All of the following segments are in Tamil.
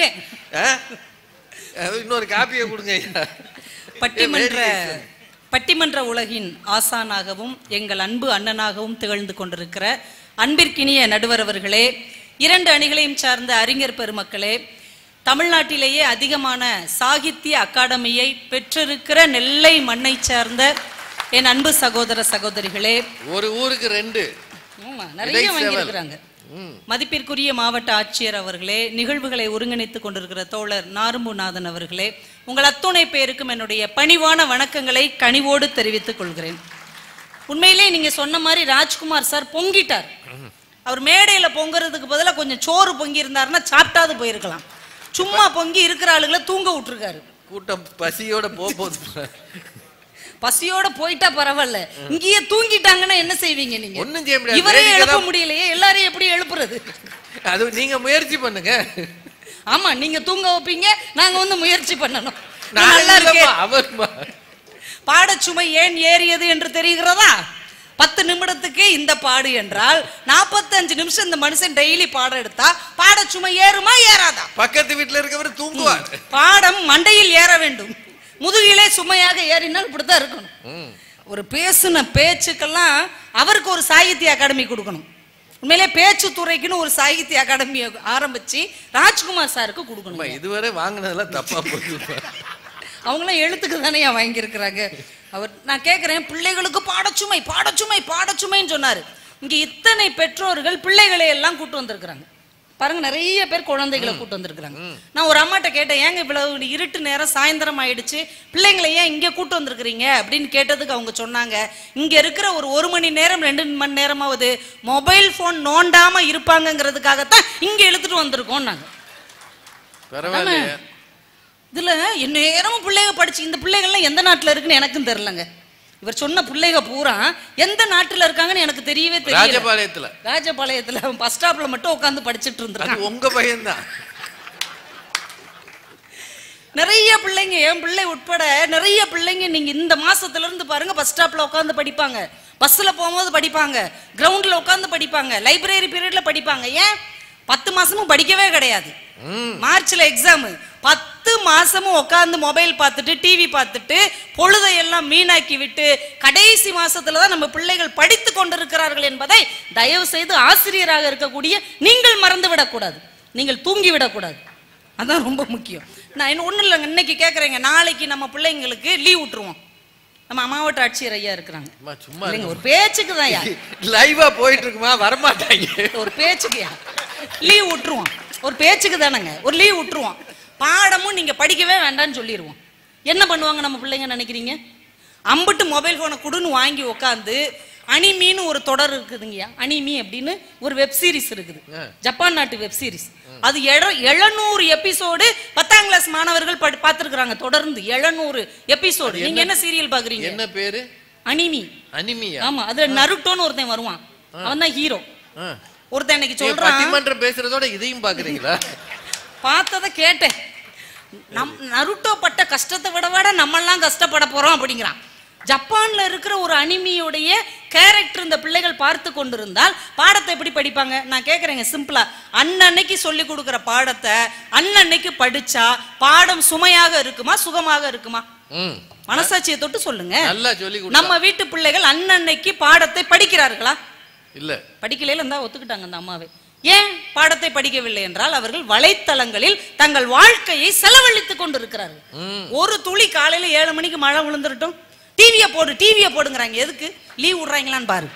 வந்துட்டேன். இன்னொரு காப்பியை கொடுங்க. பட்டிமன்ற உலகின் ஆசானாகவும் எங்கள் அன்பு அண்ணனாகவும் திகழ்ந்து கொண்டிருக்கிற அன்பிற்கினிய நடுவர் அவர்களே, 2 அணிகளையும் சார்ந்த அறிஞர் பெருமக்களே, தமிழ்நாட்டிலேயே அதிகமான சாகித்ய அகாடமியை பெற்றிருக்கிற நெல்லை மண்ணை சார்ந்த என் அன்பு சகோதர சகோதரிகளே, ஒரு ஊருக்கு 2 நிறைய வாங்கியிருக்கிறாங்க. மதிப்பிற்குரிய மாவட்ட ஆட்சியர் அவர்களே, நிகழ்வுகளை ஒருங்கிணைத்துக் கொண்டிருக்கிற தோழர் நாரும்புநாதன் அவர்களே, உங்கள் அத்துணை பேருக்கும் என்னுடைய பணிவான வணக்கங்களை கனிவோடு தெரிவித்துக் கொள்கிறேன். உண்மையிலே நீங்க சொன்ன மாதிரி ராஜ்குமார் சார் பொங்கிட்டார். அவர் மேடையில பொங்குறதுக்கு பதிலாக கொஞ்சம் சோறு பொங்கி இருந்தாருன்னா சாப்பிட்டாது போயிருக்கலாம். சும்மா பொங்கி இருக்கிற ஆளுகளை தூங்க விட்டுருக்காரு. கூட்டம் பசியோட போகுது. பசியோட போயிட்டா பரவாயில்ல, இங்கேயே தூங்கிட்டாங்கன்னா என்ன செய்வீங்க நீங்க? ஒண்ணும் செய்ய முடியாது. இவரே எழுப்ப முடியலையே, எல்லாரையும் எப்படி எழுப்புறது? அது நீங்க முயற்சி பண்ணுங்க. ஆமா, நீங்க தூங்க வைப்பீங்க, நாங்க வந்து முயற்சி பண்ணணும். நல்லா இருக்கு. பாடச்சுமை ஏன் ஏறியது என்று தெரிகிறதா? 10 நிமிடத்துக்கு இந்த பாடு என்றால் 45 நிமிஷம் இந்த மனுஷன் டெய்லி பாடம் எடுத்தா பாடச்சுமை ஏறுமா ஏறாதா? பக்கத்து வீட்டுல இருக்கவர் தூங்குவார். பாடம் மண்டையில் ஏற வேண்டும், முதுகிலே சுமையாக ஏறினால் இப்படித்தான் இருக்கணும். ஒரு பேசுன பேச்சுக்கெல்லாம் அவருக்கு ஒரு சாகித்ய அகாடமி கொடுக்கணும். உண்மையிலே பேச்சு துறைக்குன்னு ஒரு சாகித்ய அகாடமி ஆரம்பிச்சு ராஜ்குமார் சாருக்கு கொடுக்கணும். இதுவரை வாங்கினதெல்லாம் தப்பா போயிட்டு அவங்களாம் எழுத்துக்கு தானே வாங்கியிருக்கிறாங்க. அவர் நான் கேட்கிறேன், பிள்ளைகளுக்கு பாடச்சுமை பாடச்சுமை பாடச்சுமைன்னு சொன்னாரு. இங்க இத்தனை பெற்றோர்கள் பிள்ளைகளை எல்லாம் கூட்டு வந்திருக்கிறாங்க பாருங்க, நிறைய பேர் குழந்தைகளை கூட்டு வந்திருக்கிறாங்க. நான் ஒரு அம்மாட்ட கேட்டேன், ஏங்க இவ்வளவு இருட்டு நேரம் சாயந்தரம் ஆயிடுச்சு, பிள்ளைங்களை ஏன் இங்க கூட்டு வந்திருக்கிறீங்க அப்படின்னு கேட்டதுக்கு அவங்க சொன்னாங்க, இங்க இருக்கிற ஒரு 1 மணி நேரம் 2 மணி நேரமாவது மொபைல் போன் நோண்டாம இருப்பாங்கிறதுக்காகத்தான் இங்க இழுத்துட்டு வந்திருக்கோம் நாங்க. இதுல என்ன நேரமும் பிள்ளைங்க படிச்சு, இந்த பிள்ளைகள்லாம் எந்த நாட்டுல இருக்குன்னு எனக்கும் தெரியலங்க. இவர் சொன்ன பிள்ளைங்க பூரா எந்த நாட்டுல இருக்காங்கன்னு எனக்கு தெரியவே தெரியல. ராஜபாளையத்துல பஸ் ஸ்டாப்ல மட்டும் உட்காந்து படிச்சுட்டு இருந்தாங்க. உங்க பையன் தான். நிறைய பிள்ளைங்க, என் பிள்ளை உட்பட நிறைய பிள்ளைங்க நீங்க இந்த மாசத்துல இருந்து பாருங்க, பஸ் ஸ்டாப்ல உட்காந்து படிப்பாங்க, பஸ்ல போகும்போது படிப்பாங்க, கிரவுண்ட்ல உட்காந்து படிப்பாங்க, லைப்ரரி பீரியட்ல படிப்பாங்க. ஏன் 10 மாசமும் படிக்கவே கிடையாது. மார்ச்ல எக்ஸாம், 10 மாசமும் உட்காந்து மொபைல் பார்த்துட்டு டிவி பார்த்துட்டு பொழுதையெல்லாம் வீணாக்கி விட்டு கடைசி மாசத்துலதான் நம்ம பிள்ளைகள் படித்து கொண்டிருக்கிறார்கள் என்பதை தயவு செய்து ஆசிரியராக இருக்கக்கூடிய நீங்கள் மறந்து விடக்கூடாது, நீங்கள் தூங்கி விடக்கூடாது. அதான் ரொம்ப முக்கியம். நான் என்ன ஒண்ணும் இல்லைங்க, இன்னைக்கு கேட்கறேங்க, நாளைக்கு நம்ம பிள்ளைங்களுக்கு லீவ் விட்டுருவோம். நம்ம மாவட்ட ஆட்சியர் ஐயா இருக்கிறாங்க, ஒரு பேச்சுக்கு தான் லைவா போயிட்டு இருக்குமா, வரமாட்டாங்க. ஒரு பேச்சுக்கு லீவ் விட்டுருவோம், ஒரு பேச்சுக்கு தானங்க ஒரு லீவ் விட்டுருவோம். பாடமும் நீங்க படிக்கவே வேண்டாம்னு சொல்லிடுவோம். என்ன பண்ணுவாங்க நம்ம பிள்ளைங்க நினைக்கிறீங்க? அம்பிட்டு மொபைல் போனை கொடுன்னு வாங்கி உட்காந்து அனிமின்னு ஒரு தொடர் இருக்குதுங்கய்யா. அனிமி அப்படின்னு ஒரு வெப் சீரிஸ் இருக்குது, ஜப்பான் நாட்டு வெப் சீரிஸ். அது 700 எபிசோடு 10ஆம் கிளாஸ் மாணவர்கள் பார்த்திருக்கிறாங்க தொடர்ந்து 700 எபிசோடு. நீங்க என்ன சீரியல் பாக்குறீங்க? என்ன பேரு? அனிமி. அனிமியா? ஆமா, அதுல நருட்டோன்னு ஒருத்தன் வருவான், அவன் தான் ஹீரோ. ஒருத்தன் இன்னைக்கு சொல்றான், பட்டிமன்றம் பேசுறதோட இதையும் பாக்குறீங்களா? பார்த்தத கேட்டேன், நருட்டோ பட்ட கஷ்டத்தை விட நம்மெல்லாம் கஷ்டப்பட போறோம் அப்படிங்கிறான். ஜப்பான்ல இருக்கிற ஒரு அனிமியோடைய கேரக்டர் இந்த பிள்ளைகள் பார்த்து கொண்டிருந்தால் பாடத்தை எப்படி படிப்பாங்க? நான் கேட்கறேங்க சிம்பிளா, அன்னன்னைக்கு சொல்லி கொடுக்கிற பாடத்தை அன்னன்னைக்கு படிச்சா பாடம் சுமையாக இருக்குமா சுகமாக இருக்குமா? மனசாட்சியை தொட்டு சொல்லுங்க. நம்ம வீட்டு பிள்ளைகள் அன்னன்னைக்கு பாடத்தை படிக்கிறார்களா? இல்ல, படிக்கல இருந்தா ஒத்துக்கிட்டாங்க அந்த அம்மாவே. ஏன் பாடத்தை படிக்கவில்லை என்றால் அவர்கள் வலைத்தளங்களில் தங்கள் வாழ்க்கையை செலவழித்துக் கொண்டிருக்கிறார்கள். ஒரு துளி காலையில 7 மணிக்கு மழை விழுந்துட்டோம், டிவியை போடுங்கிறாங்க. எதுக்கு? லீவ் விடுறாங்களான்னு பாரு.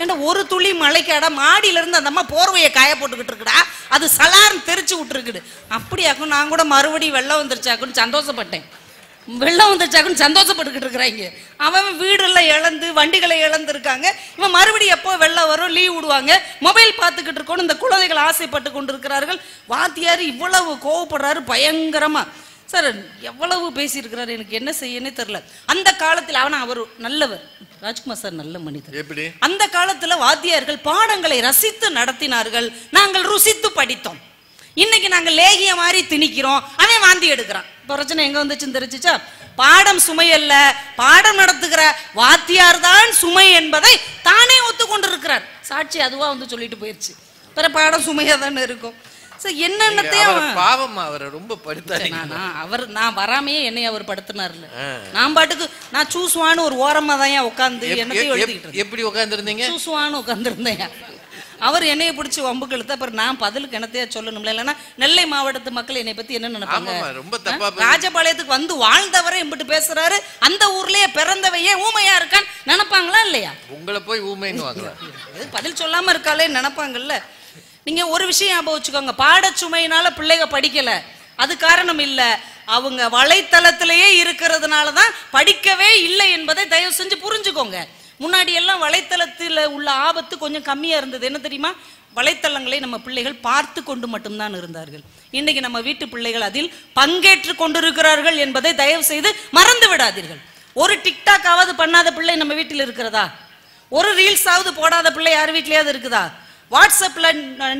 ஏன்னா ஒரு துளி மழைக்காடா மாடியில இருந்து அந்த அம்மா போர்வையை காய போட்டுக்கிட்டு இருக்குடா, அது சலார்னு தெரிச்சு விட்டுருக்குது. அப்படியாக்கும் நான் கூட மறுபடியும் வெள்ளம் வந்துருச்சாக்குன்னு சந்தோஷப்பட்டேன். வெள்ளம் வந்துருச்சாக்குன்னு சந்தோஷப்பட்டுக்கிட்டு இருக்கிறாங்க. அவன் வீடெல்லாம் இழந்து வண்டிகளை இழந்திருக்காங்க. இவன் மறுபடியும் எப்போ வெள்ளம் வரும், லீவ் விடுவாங்க, மொபைல் பார்த்துக்கிட்டு இருக்கணும். இந்த குழந்தைகள் ஆசைப்பட்டு கொண்டு இருக்கிறார்கள். வாத்தியார் இவ்வளவு கோவப்படுறாரு பயங்கரமா. சார் எவ்வளவு பேசியிருக்கிறாரு, எனக்கு என்ன செய்யனே தெரியல. அந்த காலத்தில் அவர் நல்லவர், ராஜ்குமார் சார் நல்ல மனிதர். எப்படி அந்த காலத்துல வாத்தியார்கள் பாடங்களை ரசித்து நடத்தினார்கள், நாங்கள் ருசித்து படித்தோம். இன்னைக்கு நாங்க லேகிய மாதிரி திணிக்கிறோம், அவன் வாந்தி எடுக்கிறான். பிரச்சனை எங்க வந்துச்சுன்னு தெரிஞ்சுச்சா? பாடம் சுமை அல்ல, பாடம் நடத்துகிற வாத்தியார் தான் சுமை என்பதை தானே ஒத்துக்கொண்டிருக்கிறார். சாட்சி அதுவா வந்து சொல்லிட்டு போயிருச்சு. பிற பாடம் சுமையா தானே இருக்கும். என்னென்னத்தையும் பாவம் அவரை ரொம்ப படுத்தாதீங்க. நான் வராமையே என்னை அவர் படுத்தினார்ல. நான் பாட்டுக்கு நான் சூசுவான்னு ஒரு ஓரமா தான் உட்காந்து என்னத்தையும் எழுதிக்கிட்டு. எப்படி உட்காந்துருந்தீங்க? சூசுவான்னு உட்காந்துருந்தேன். அவர் என்னைய பிடிச்சி வம்புக்கு இழுத்து அப்புறம் நான் பதிலுக்கு என்னத்தையா சொல்லணும்ல. இல்லைன்னா நெல்லை மாவட்டத்து மக்கள் என்னை பத்தி என்ன நினைப்பாங்க? ராஜபாளையத்துக்கு வந்து வாழ்ந்தவரை எம்பிட்டு பேசுறாரு, அந்த ஊர்லயே பிறந்தவையே ஊமையா இருக்கான்னு நினைப்பாங்களா இல்லையா? உங்களை போய் ஊமைன்னு வாங்க பதில் சொல்லாம இருக்காளே நினைப்பாங்கல்ல. நீங்க ஒரு விஷயம் ஞாபகம் வச்சுக்கோங்க, பாடச்சுமையினால பிள்ளைங்க படிக்கல, அது காரணம் இல்ல, அவங்க வலைத்தளத்திலேயே இருக்கிறதுனாலதான் படிக்கவே இல்லை என்பதை தயவு செஞ்சு புரிஞ்சுக்கோங்க. முன்னாடி எல்லாம் வலைத்தளத்தில் உள்ள ஆபத்து கொஞ்சம் கம்மியா இருந்தது. என்ன தெரியுமா? வலைத்தளங்களை நம்ம பிள்ளைகள் பார்த்து கொண்டு மட்டும்தான் இருந்தார்கள். இன்னைக்கு நம்ம வீட்டு பிள்ளைகள் அதில் பங்கேற்று கொண்டிருக்கிறார்கள் என்பதை தயவு செய்து மறந்து விடாதீர்கள். ஒரு டிக்டாக்காவது பண்ணாத பிள்ளை நம்ம வீட்டில் இருக்கிறதா? ஒரு ரீல்ஸாவது போடாத பிள்ளை யார் வீட்லயாவது இருக்குதா? வாட்ஸ்அப்ல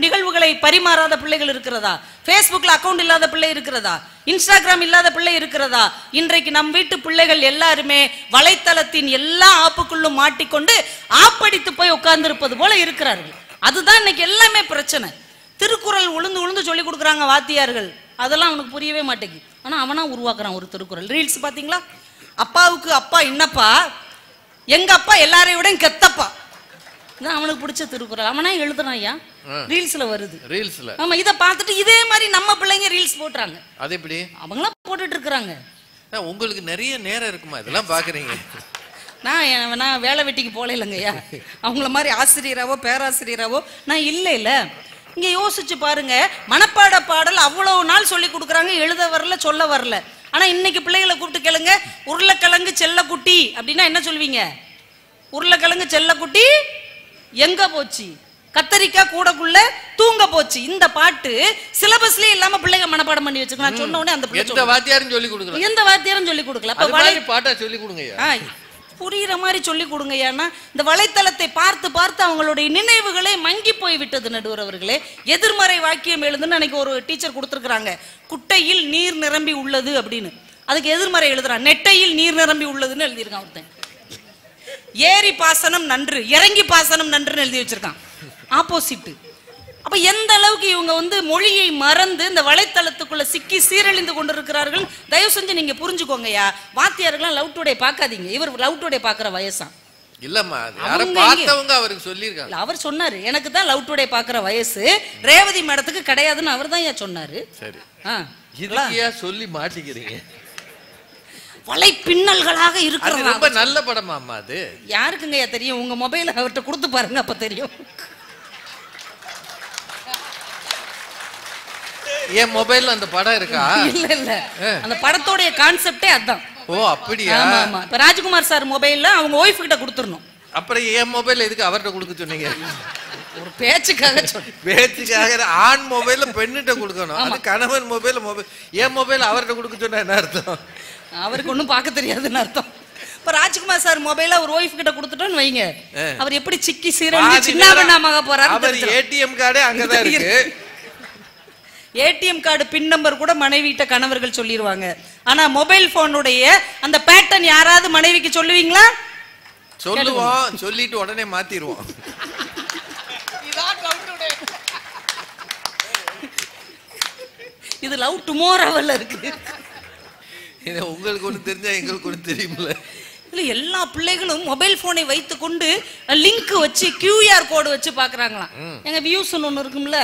நிகழ்வுகளை பரிமாறாத பிள்ளைகள் இருக்கிறதா? ஃபேஸ்புக்ல அக்கௌண்ட் இல்லாத பிள்ளை இருக்கிறதா? இன்ஸ்டாகிராம் இல்லாத பிள்ளை இருக்கிறதா? இன்றைக்கு நம் வீட்டு பிள்ளைகள் எல்லாருமே வலைத்தளத்தின் எல்லா ஆப்புக்குள்ளும் மாட்டிக்கொண்டு ஆப்படித்து போய் உட்கார்ந்து இருப்பது போல இருக்கிறார்கள். அதுதான் இன்னைக்கு எல்லாமே பிரச்சனை. திருக்குறள் உளுந்து உளுந்து சொல்லி கொடுக்குறாங்க வாத்தியார்கள், அதெல்லாம் அவனுக்கு புரியவே மாட்டேங்குது. ஆனா அவனா உருவாக்குறான் ஒரு திருக்குறள். ரீல்ஸ் பாத்தீங்களா? அப்பாவுக்கு அப்பா என்னப்பா, எங்க அப்பா எல்லாரையும் விட கெத்தப்பா, அவனுக்கு பிடிச்ச திருக்குறள் அவனா எழுதுறான். ஐயா ரீல்ஸ்ல வருது. ரீல்ஸ்ல ஆமா, இத பார்த்துட்டு இதே மாதிரி நம்ம பிள்ளைங்க ரீல்ஸ் போடுறாங்க. அது எப்படி அவங்களா போட்டுட்டு இருக்காங்க? உங்களுக்கு நிறைய நேரம் இருக்குமா இதெல்லாம் பாக்குறீங்க? நான் வேலை வெட்டிக்கு போல இல்லைங்கய்யா, அவங்கள மாதிரி ஆசிரியராவோ பேராசிரியராவோ நான் இல்ல. இங்க யோசிச்சு பாருங்க, மனப்பாட பாடல் அவ்வளவு நாள் சொல்லி கொடுக்குறாங்க, எழுத வரல சொல்ல வரல. ஆனா இன்னைக்கு பிள்ளைகளை கூப்பிட்டு கேளுங்க, உருளைக்கிழங்கு செல்லக்குட்டி அப்படின்னா என்ன சொல்வீங்க? உருளைக்கிழங்கு செல்லக்குட்டி எங்க போச்சு, கத்தரிக்காய் கூடக்குள்ள தூங்க போச்சு. இந்த பாட்டு சிலபஸ்லயே இல்லாம பிள்ளைங்க மனப்பாடம் பண்ணி வச்சிருக்கோம். நான் சொன்ன உடனே அந்த பிள்ளை எந்த வாத்தியாரும் சொல்லி கொடுக்கல, எந்த வாத்தியாரும் சொல்லி கொடுக்கல. அப்ப பாட்டா சொல்லி கொடுங்க, புரியுற மாதிரி சொல்லி கொடுங்க. ஏன்னா இந்த வலைத்தளத்தை பார்த்து பார்த்து அவங்களுடைய நினைவுகளே மங்கி போய் விட்டது. நடுவர் அவர்களே, எதிர்மறை வாக்கியம் எழுதுன்னு அன்னைக்கு ஒரு டீச்சர் கொடுத்துருக்காங்க, குட்டையில் நீர் நிரம்பி உள்ளது அப்படின்னு. அதுக்கு எதிர்மறை எழுதுறான், நெட்டையில் நீர் நிரம்பி உள்ளதுன்னு எழுதியிருக்கான் ஒருத்தன். ஏரி பாசனம் நன்று, இறங்கி பாசனம் நன்றுன்னு எழுதி வச்சிருக்கான், ஆப்போசிட். அப்ப எந்த அளவுக்கு இவங்க வந்து மொழியை மறந்து இந்த வலைத்தளத்துக்குள்ள சிக்கி சீரழிந்து கொண்டிருக்கிறார்கள். தயவு செஞ்சு நீங்க புரிஞ்சுக்கோங்கயா. வாத்தியார்கள்லாம் லவ் டுடே பார்க்காதீங்க, இவர் லவ் டுடே பார்க்குற வயசா இல்லம்மா, பார்த்தவங்க அவருக்கு சொல்லியிருக்காங்க. அவர் சொன்னாரு, எனக்கு தான் லவ் டுடே பார்க்குற வயசு, ரேவதி மேடத்துக்கு கிடையாதுன்னு அவர் தான் ஏன் சொன்னாரு. சரி, இதுக்கியா சொல்லி மாட்டிக்கிறீங்க? வலை பின்னல்களாக இருக்கிறது. ரொம்ப நல்ல படமா அம்மா அது? யாருக்குங்க தெரியும்? உங்க மொபைல் அவர்கிட்ட கொடுத்து பாருங்க, அப்ப தெரியும். என் மொபைல்ல அந்த படம் இருக்கா? இல்ல இல்ல, அந்த படத்தோட கான்செப்டே அதான். ஓ அப்படியா? ஆமா ஆமா. இப்ப ராஜ்குமார் சார் மொபைல்ல அவங்க ஒய்ஃப் கிட்ட கொடுத்துறணும். அப்புறம் என் மொபைல் எதுக்கு அவர்கிட்ட கொடுக்க சொன்னீங்க? ஒரு பேச்சுக்காக பேச்சுக்காக. ஆண் மொபைல பெண்ணிட்ட கொடுக்கணும், அது கணவன் மொபைல். என் மொபைல் அவர்கிட்ட கொடுக்க சொன்னா என்ன அர்த்தம்? அவருக்கு ஒன்றும் பார்க்க தெரியாதுன்னு அர்த்தம். இப்ப ராஜ்குமார் சார் மொபைல ஒரு ஒய்ஃப் கிட்ட கொடுத்துட்டோன்னு வைங்க, அவர் எப்படி சிக்கி சீரழிஞ்சு சின்னாபண்ணாமாக போறாரு. அவர் ஏடிஎம் கார்டே அங்கதான் இருக்கு. ஏடிஎம் கார்டு பின் நம்பர் கூட மனைவிட்ட கணவர்கள் சொல்லிடுவாங்க. ஆனா மொபைல் போனுடைய அந்த பேட்டர்ன் யாராவது மனைவிக்கு சொல்லுவீங்களா? சொல்லுவோம், சொல்லிட்டு உடனே மாத்திடுவோம். இது லவ் டுமாரோவில் இருக்கு. உங்களுக்கு ஒண்ணு தெரிஞ்சா எங்களுக்கு ஒண்ணு தெரியுமில்ல. இல்ல, எல்லா பிள்ளைகளும் மொபைல் போனை வைத்து கொண்டு லிங்க் வச்சு QR கோடு வச்சு பாக்குறாங்களாம். எங்க வியூஸ் ஒண்ணு இருக்கும்ல,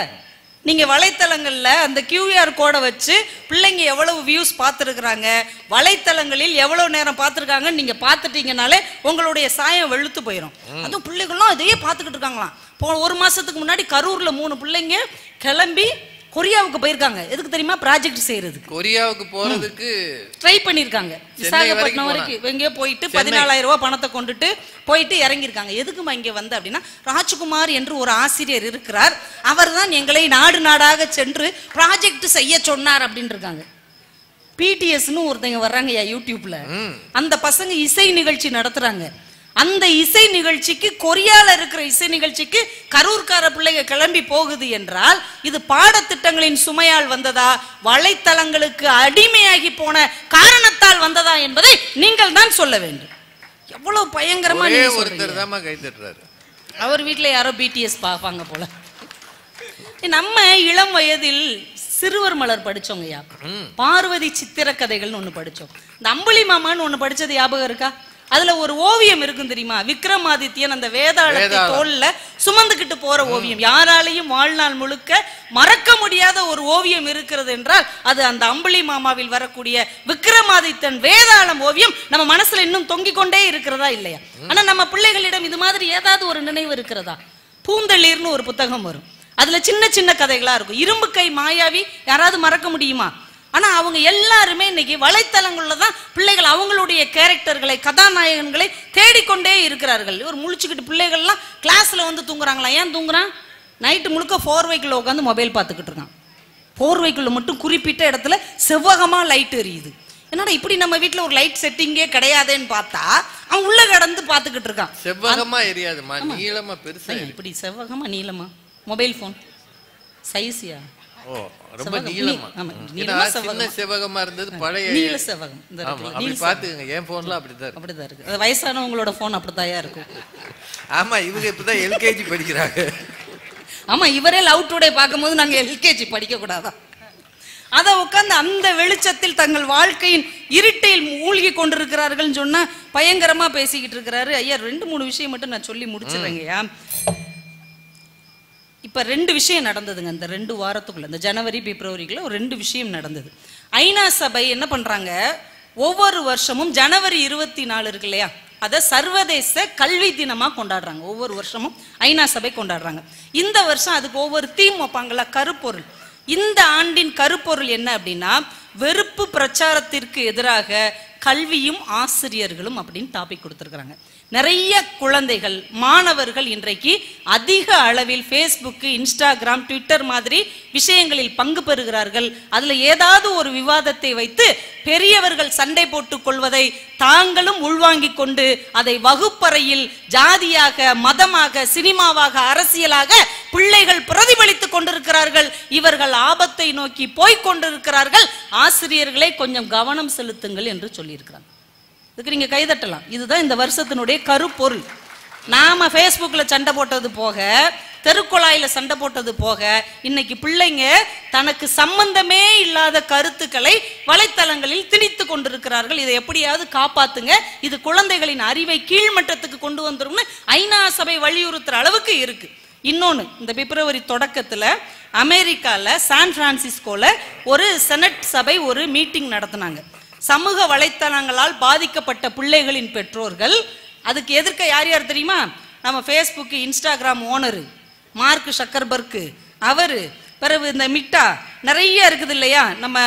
நீங்க வலைத்தளங்கள்ல அந்த QR கோடை வச்சு பிள்ளைங்க எவ்வளவு வியூஸ் பார்த்துருக்குறாங்க, வலைத்தளங்களில் எவ்வளவு நேரம் பார்த்துருக்காங்கன்னு நீங்க பார்த்துட்டீங்கனாலே உங்களுடைய சாயம் வெளுத்து போயிடும். அதுவும் பிள்ளைகளும் அதையே பார்த்துக்கிட்டு இருக்காங்களாம். ஒரு மாசத்துக்கு முன்னாடி கரூர்ல 3 பிள்ளைங்க கிளம்பி கொரியாவுக்கு போயிருக்காங்க. எதுக்கு தெரியுமா? ப்ராஜெக்ட் செய்யறதுக்கு. கொரியாவுக்கு போறதுக்கு ட்ரை பண்ணிருக்காங்க. விசாகப்பட்டினம் வரைக்கும் எங்கேயோ போயிட்டு 14,000 ரூபாய் பணத்தை கொண்டுட்டு போயிட்டு இறங்கியிருக்காங்க. எதுக்குமா இங்க வந்து அப்படின்னா, ராஜ்குமார் என்று ஒரு ஆசிரியர் இருக்கிறார், அவர் தான் எங்களை நாடு நாடாக சென்று ப்ராஜெக்ட் செய்ய சொன்னார் அப்படின்னு இருக்காங்க. PTSன்னு ஒருத்தங்க வர்றாங்க யூடியூப்ல, அந்த பசங்க இசை நிகழ்ச்சி நடத்துறாங்க. அந்த இசை நிகழ்ச்சிக்கு, கொரியால இருக்கிற இசை நிகழ்ச்சிக்கு கரூர்கார பிள்ளைங்க கிளம்பி போகுது என்றால் இது பாடத்திட்டங்களின் சுமையால் வந்ததா, வலைத்தளங்களுக்கு அடிமையாகி போன காரணத்தால் வந்ததா என்பதை நீங்கள் தான் சொல்ல வேண்டும். எவ்வளவு பயங்கரமா ஒருத்தர் தான் கை தட்டுறாரு. அவர் வீட்டுல யாரோ BTS பார்ப்பாங்க போல. நம்ம இளம் வயதில் சிறுவர் மலர் படிச்சோங்கய்யா, பார்வதி சித்திர கதைகள்னு ஒண்ணு படிச்சோம். இந்த அம்புலி மாமான்னு ஒண்ணு படிச்சது ஞாபகம் இருக்கா? அதுல ஒரு ஓவியம் இருக்கும் தெரியுமா? விக்ரமாதித்யன் அந்த வேதாளத்தை தோல்ல சுமந்துக்கிட்டு போற ஓவியம். யாராலையும் வாழ்நாள் முழுக்க மறக்க முடியாத ஒரு ஓவியம் இருக்கிறது என்றால் அது அந்த அம்புலி மாமாவில் வரக்கூடிய விக்ரமாதித்தன் வேதாளம் ஓவியம் நம்ம மனசுல இன்னும் தொங்கிக் கொண்டே இருக்கிறதா இல்லையா? ஆனா நம்ம பிள்ளைகளிடம் இது மாதிரி ஏதாவது ஒரு நினைவு இருக்கிறதா? பூந்தளிர்னு ஒரு புத்தகம் வரும், அதுல சின்ன சின்ன கதைகளா இருக்கும். இரும்பு கை மாயாவி யாராவது மறக்க முடியுமா? ஆனா அவங்க எல்லாருமே இன்னைக்கு வலைத்தளங்கள்ல தான் பிள்ளைகள் அவங்களுடைய கேரக்டர்களை, கதாநாயகன்களை தேடிக்கொண்டே இருக்கிறார்கள். ஒரு முழிச்சுக்கிட்டு பிள்ளைகள்லாம் கிளாஸ்ல வந்து தூங்குறாங்களா? ஏன் தூங்குறான்? நைட்டு முழுக்க போர்வைக்குள்ள உட்காந்து மொபைல் பார்த்துக்கிட்டு இருக்கான். போர்வைக்குள்ள மட்டும் குறிப்பிட்ட இடத்துல செவ்வகமா லைட் எரியுது. என்னடா இப்படி நம்ம வீட்டுல ஒரு லைட் செட்டிங்கே கிடையாதுன்னு பார்த்தா அவன் உள்ள கடந்து பார்த்துக்கிட்டு இருக்கான். செவ்வகமா எரியாதுமா, நீளமா பெருசா. இப்படி செவ்வகமா நீளமா மொபைல் போன் சைஸியா? ஓ, ரொம்ப நீளமா. சின்ன செவ்வகமா இருந்தது பழைய நீல செவ்வகம். அப்படி பாத்துக்கங்க, என் போன்ல அப்படிதான் இருக்கு. வயசானவங்களோட போன் அப்படித்தாயா இருக்கும். ஆமா, இவங்க இப்பதான் எல்கேஜி படிக்கிறாங்க. ஆமா, இவரே லவ் டுடே பார்க்கும்போது நாங்க எல்கேஜி படிக்க கூடாதா? அதை உட்கார்ந்து அந்த வெளிச்சத்தில் தங்கள் வாழ்க்கையின் இருட்டையில் மூழ்கி கொண்டிருக்கிறார்கள் சொன்னா பயங்கரமா பேசிக்கிட்டு இருக்கிறாரு. ஐயா 2-3 விஷயம் மட்டும் நான் சொல்லி முடிச்சிடுறேங்கய்யா. இப்ப 2 விஷயம் நடந்ததுங்க இந்த 2 வாரத்துக்குள்ள, இந்த ஜனவரி பிப்ரவரிக்குள்ள ஒரு 2 விஷயம் நடந்தது. ஐநா சபை என்ன பண்றாங்க, ஒவ்வொரு வருஷமும் ஜனவரி 24 இருக்கு இல்லையா, அதை சர்வதேச கல்வி தினமா கொண்டாடுறாங்க. ஒவ்வொரு வருஷமும் ஐநா சபை கொண்டாடுறாங்க. இந்த வருஷம் அதுக்கு ஒவ்வொரு தீம் வைப்பாங்கல்ல, கருப்பொருள். இந்த ஆண்டின் கருப்பொருள் என்ன அப்படின்னா, வெறுப்பு பிரச்சாரத்திற்கு எதிராக கல்வியும் ஆசிரியர்களும் அப்படின்னு டாபிக் கொடுத்துருக்குறாங்க. நிறைய குழந்தைகள், மாணவர்கள் இன்றைக்கு அதிக அளவில் ஃபேஸ்புக், இன்ஸ்டாகிராம், ட்விட்டர் மாதிரி விஷயங்களில் பங்கு பெறுகிறார்கள். அதுல ஏதாவது ஒரு விவாதத்தை வைத்து பெரியவர்கள் சண்டை போட்டுக் கொள்வதை தாங்களும் உள்வாங்கிக் கொண்டு அதை வகுப்பறையில் ஜாதியாக, மதமாக, சினிமாவாக, அரசியலாக பிள்ளைகள் பிரதிபலித்துக் கொண்டிருக்கிறார்கள். இவர்கள் ஆபத்தை நோக்கி போய்க் கொண்டிருக்கிறார்கள். ஆசிரியர்களை கொஞ்சம் கவனம் செலுத்துங்கள் என்று சொல்லியிருக்கிறாங்க. இதுக்கு நீங்க கைதட்டலாம். இதுதான் இந்த வருஷத்தினுடைய கருப்பொருள். நாம ஃபேஸ்புக்கில் சண்டை போட்டது போக, தெருக்குழாயில சண்டை போட்டது போக, இன்னைக்கு பிள்ளைங்க தனக்கு சம்பந்தமே இல்லாத கருத்துக்களை வலைத்தளங்களில் திணித்து கொண்டிருக்கிறார்கள். இதை எப்படியாவது காப்பாத்துங்க, இது குழந்தைகளின் அறிவை கீழ்மட்டத்துக்கு கொண்டு வந்துரும்னு ஐநா சபை வலியுறுத்துற அளவுக்கு இருக்கு. இன்னொன்னு, இந்த பிப்ரவரி தொடக்கத்துல அமெரிக்கால சான் பிரான்சிஸ்கோல ஒரு செனட் சபை ஒரு மீட்டிங் நடத்தினாங்க. சமூக வலைத்தளங்களால் பாதிக்கப்பட்ட பிள்ளைகளின் பெற்றோர்கள். அதுக்கு எதிர்க்க யார் யார் தெரியுமா? நம்ம ஃபேஸ்புக், இன்ஸ்டாகிராம் ஓனரு மார்க் ஷக்கர்பர்க், அவரு, பிறகு இந்த மிட்டா, நிறைய இருக்குது இல்லையா நம்ம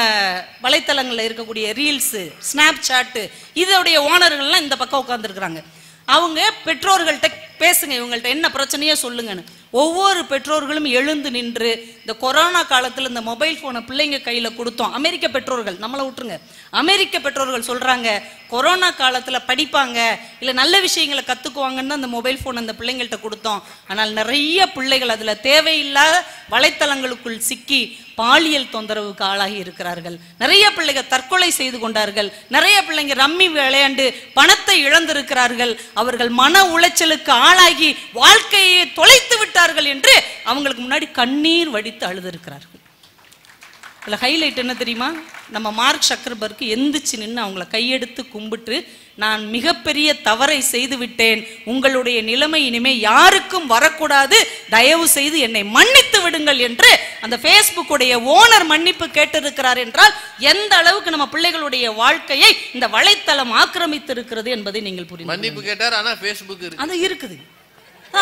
வலைத்தளங்களில் இருக்கக்கூடிய ரீல்ஸு, ஸ்னாப் சாட்டு, இதோடைய ஓனர்கள்லாம் இந்த பக்கம் உட்காந்துருக்குறாங்க. அவங்க பெற்றோர்கள்ட்ட பேசுங்க, இவங்கள்ட்ட என்ன பிரச்சனையோ சொல்லுங்கன்னு. ஒவ்வொரு பெற்றோர்களும் எழுந்து நின்று, இந்த கொரோனா காலத்தில் இந்த மொபைல் போனை பிள்ளைங்க கையில கொடுத்தோம். அமெரிக்க பெற்றோர்கள், நம்மளை விட்டுருங்க, அமெரிக்க பெற்றோர்கள் சொல்றாங்க, கொரோனா காலத்துல படிப்பாங்க இல்ல நல்ல விஷயங்களை கத்துக்குவாங்கன்னு அந்த மொபைல் போன் அந்த பிள்ளைங்கள்ட்ட கொடுத்தோம். ஆனால் நிறைய பிள்ளைகள் அதுல தேவையில்லாத வலைத்தளங்களுக்குள் சிக்கி பாலியல் தொந்தரவுக்கு ஆளாகி இருக்கிறார்கள். நிறைய பிள்ளைங்க தற்கொலை செய்து கொண்டார்கள். நிறைய பிள்ளைங்க ரம்மி விளையாண்டு பணத்தை இழந்திருக்கிறார்கள். அவர்கள் மன உளைச்சலுக்கு ஆளாகி வாழ்க்கையை தொலைத்து விட்டார்கள் என்று அவங்களுக்கு முன்னாடி கண்ணீர் வடித்து அழுதிருக்கிறார்கள். இதுல ஹைலைட் என்ன தெரியுமா? நம்ம மார்க் ஷக்கர்பர்க் எந்திரிச்சு நின்று அவங்கள கையெடுத்து கும்பிட்டு, நான் மிகப்பெரிய தவறை செய்து விட்டேன், உங்களுடைய நிலைமை இனிமே யாருக்கும் வரக்கூடாது, தயவு செய்து என்னை மன்னித்து விடுங்கள் என்று அந்த ஃபேஸ்புக்குடைய ஓனர் மன்னிப்பு கேட்டிருக்கிறார். என்றால் எந்த அளவுக்கு நம்ம பிள்ளைகளுடைய வாழ்க்கையை இந்த வலைத்தளம் ஆக்கிரமித்து இருக்கிறது என்பதை நீங்கள் புரிந்து. மன்னிப்பு கேட்டார், ஆனா ஃபேஸ்புக் அது இருக்குது,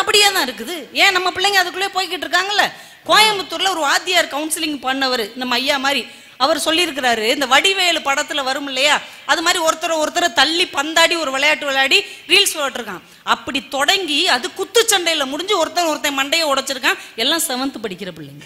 அப்படியே தான் இருக்குது. ஏன் நம்ம பிள்ளைங்க அதுக்குள்ளே போய்கிட்டு இருக்காங்கல்ல. கோயம்புத்தூர்ல ஒரு வாத்தியார் கவுன்சிலிங் பண்ணவர், நம்ம ஐயா மாதிரி, அவர் சொல்லியிருக்கிறாரு, இந்த வடிவேலு படத்துல வரும் இல்லையா, அது மாதிரி ஒருத்தரை தள்ளி பந்தாடி ஒரு விளையாட்டு விளையாடி ரீல்ஸ் விளையாட்டுருக்கான். அப்படி தொடங்கி அது குத்துச்சண்டையில முடிஞ்சு ஒருத்தன் மண்டையை உடைச்சிருக்கான். எல்லாம் 7th படிக்கிற பிள்ளைங்க.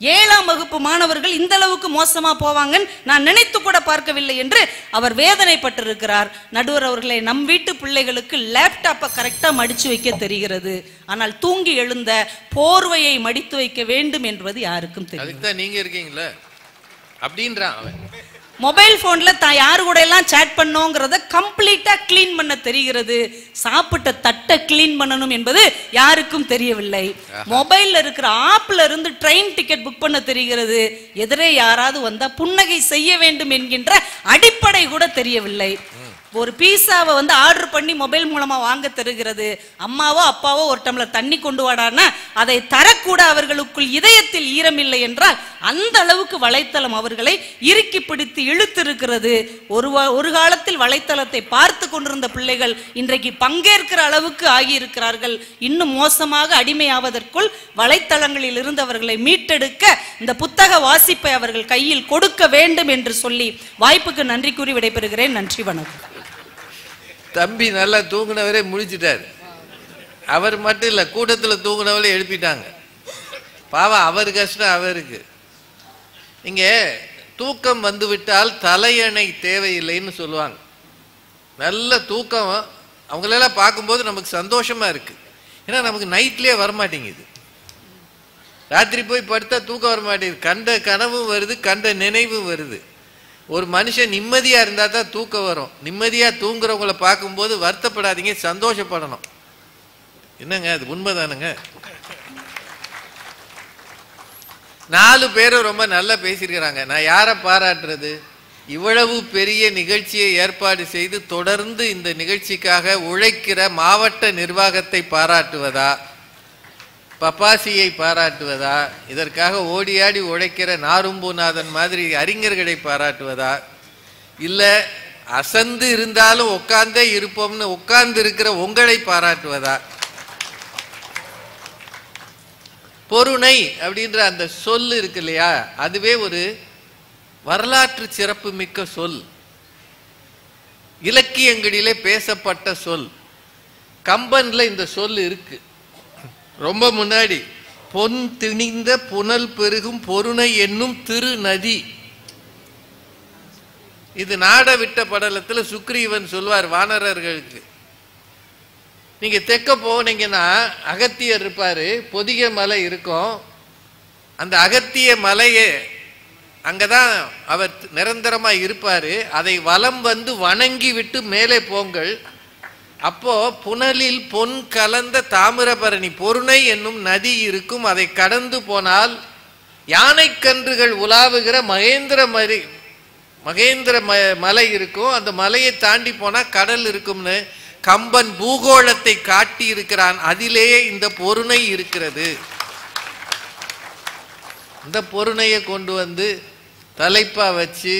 7ஆம் வகுப்பு மாணவர்கள் இந்த அளவுக்கு மோசமா போவாங்கன்னு நான் நினைத்து கூட பார்க்கவில்லை என்று அவர் வேதனைப்பட்டிருக்கிறார். நடுவர் அவர்களை, நம் வீட்டு பிள்ளைகளுக்கு லேப்டாப்பை கரெக்டா மடிச்சு வைக்க தெரிகிறது, ஆனால் தூங்கி எழுந்த போர்வையை மடித்து வைக்க வேண்டும் என்பது யாருக்கும் தெரியும். அதுக்கு தான் நீங்க இருக்கீங்களா அப்படின்றான் அவன். மொபைல் போன்ல யாரு கூட எல்லாம் சேட் பண்ணோங்கிறத கம்ப்ளீட்டா கிளீன் பண்ண தெரிகிறது. சாப்பிட்ட தட்டை கிளீன் பண்ணணும் என்பது யாருக்கும் தெரியவில்லை. மொபைல்ல இருக்கிற ஆப்ல இருந்து ட்ரெயின் டிக்கெட் புக் பண்ண தெரிகிறது. எதிரே யாராவது வந்தா புன்னகை செய்ய வேண்டும் என்கின்ற அடிப்படை கூட தெரியவில்லை. ஒரு பீஸாவை ஆர்டர் பண்ணி மொபைல் மூலமா வாங்க தருகிறது. அம்மாவோ அப்பாவோ ஒரு டம்ளர் தண்ணி கொண்டு வாடான்னா அதை தரக்கூட அவர்களுக்குள் இதயத்தில் ஈரமில்லை என்றால் அந்த அளவுக்கு வலைத்தளம் அவர்களை இறுக்கி பிடித்து இழுத்திருக்கிறது. ஒரு காலத்தில் வலைத்தளத்தை பார்த்து கொண்டிருந்த பிள்ளைகள் இன்றைக்கு பங்கேற்கிற அளவுக்கு ஆகியிருக்கிறார்கள். இன்னும் மோசமாக அடிமையாவதற்குள் வலைத்தளங்களில் இருந்து அவர்களை மீட்டெடுக்க இந்த புத்தக வாசிப்பை அவர்கள் கையில் கொடுக்க வேண்டும் என்று சொல்லி வாய்ப்புக்கு நன்றி கூறி விடைபெறுகிறேன். நன்றி, வணக்கம். தம்பி நல்லா தூங்கினவரே முடிச்சிட்டாரு. அவர் மட்டும் இல்லை, கூட்டத்தில் தூங்கினவரே எழுப்பிட்டாங்க. பாவம், அவர் கஷ்டம் அவருக்கு. இங்க தூக்கம் வந்து விட்டால் தலையணை தேவையில்லைன்னு சொல்லுவாங்க. நல்ல தூக்கம் அவங்களெல்லாம் பார்க்கும்போது நமக்கு சந்தோஷமா இருக்கு. ஏன்னா நமக்கு நைட்லேயே வரமாட்டேங்குது. ராத்திரி போய் படுத்தா தூக்கம் வரமாட்டேங்குது. கண்ட கனவும் வருது, கண்ட நினைவும் வருது. ஒரு மனுஷன் நிம்மதியா இருந்தா தான் தூக்கம் வரும். நிம்மதியா தூங்குறவங்களை பார்க்கும்போது வருத்தப்படாதீங்க, சந்தோஷப்படணும். என்னங்க அது உண்மைதானுங்க? 4 பேரும் ரொம்ப நல்லா பேசியிருக்கிறாங்க. நான் யாரை பாராட்டுறது? இவ்வளவு பெரிய நிகழ்ச்சியை ஏற்பாடு செய்து தொடர்ந்து இந்த நிகழ்ச்சிக்காக உழைக்கிற மாவட்ட நிர்வாகத்தை பாராட்டுவதா, பப்பாசியை பாராட்டுவதா, இதற்காக ஓடியாடி உழைக்கிற நாரும்பூநாதன் மாதிரி அறிஞர்களை பாராட்டுவதா, இல்ல அசந்து இருந்தாலும் உட்கார்ந்தே இருப்போம்னு உட்கார்ந்து இருக்கிற உங்களை பாராட்டுவதா? பொருணை அப்படின்ற அந்த சொல் இருக்கு இல்லையா, அதுவே ஒரு வரலாற்று சிறப்பு மிக்க சொல். இலக்கியங்களிலே பேசப்பட்ட சொல். கம்பன்ல இந்த சொல் இருக்கு. ரொம்ப முன்னாடி பொன் திணிந்த புனல் பெருகும் பொருணை என்னும் திரு நதி. இது நாட விட்ட படலத்துல சுக்ரீவன் சொல்வார் வானரர்களுக்கு. நீங்க தெற்க போனீங்கன்னா அகத்தியர் இருப்பாரு, பொதிகை மலை இருக்கும். அந்த அகத்திய மலையே அங்கதான் அவர் நிரந்தரமா இருப்பாரு. அதை வலம் வந்து வணங்கி விட்டு மேலே போங்கள். அப்போ புனலில் பொன் கலந்த தாமிரபரணி பொருணை என்னும் நதி இருக்கும். அதை கடந்து போனால் யானைக்கன்றுகள் உலாவுகிற மகேந்திர மலை இருக்கும். அந்த மலையை தாண்டி போனா கடல் இருக்கும்னு கம்பன் பூகோளத்தை காட்டி இருக்கிறான். அதிலேயே இந்த பொருணை இருக்கிறது. இந்த பொருணையை கொண்டு வந்து தலைப்பா வச்சு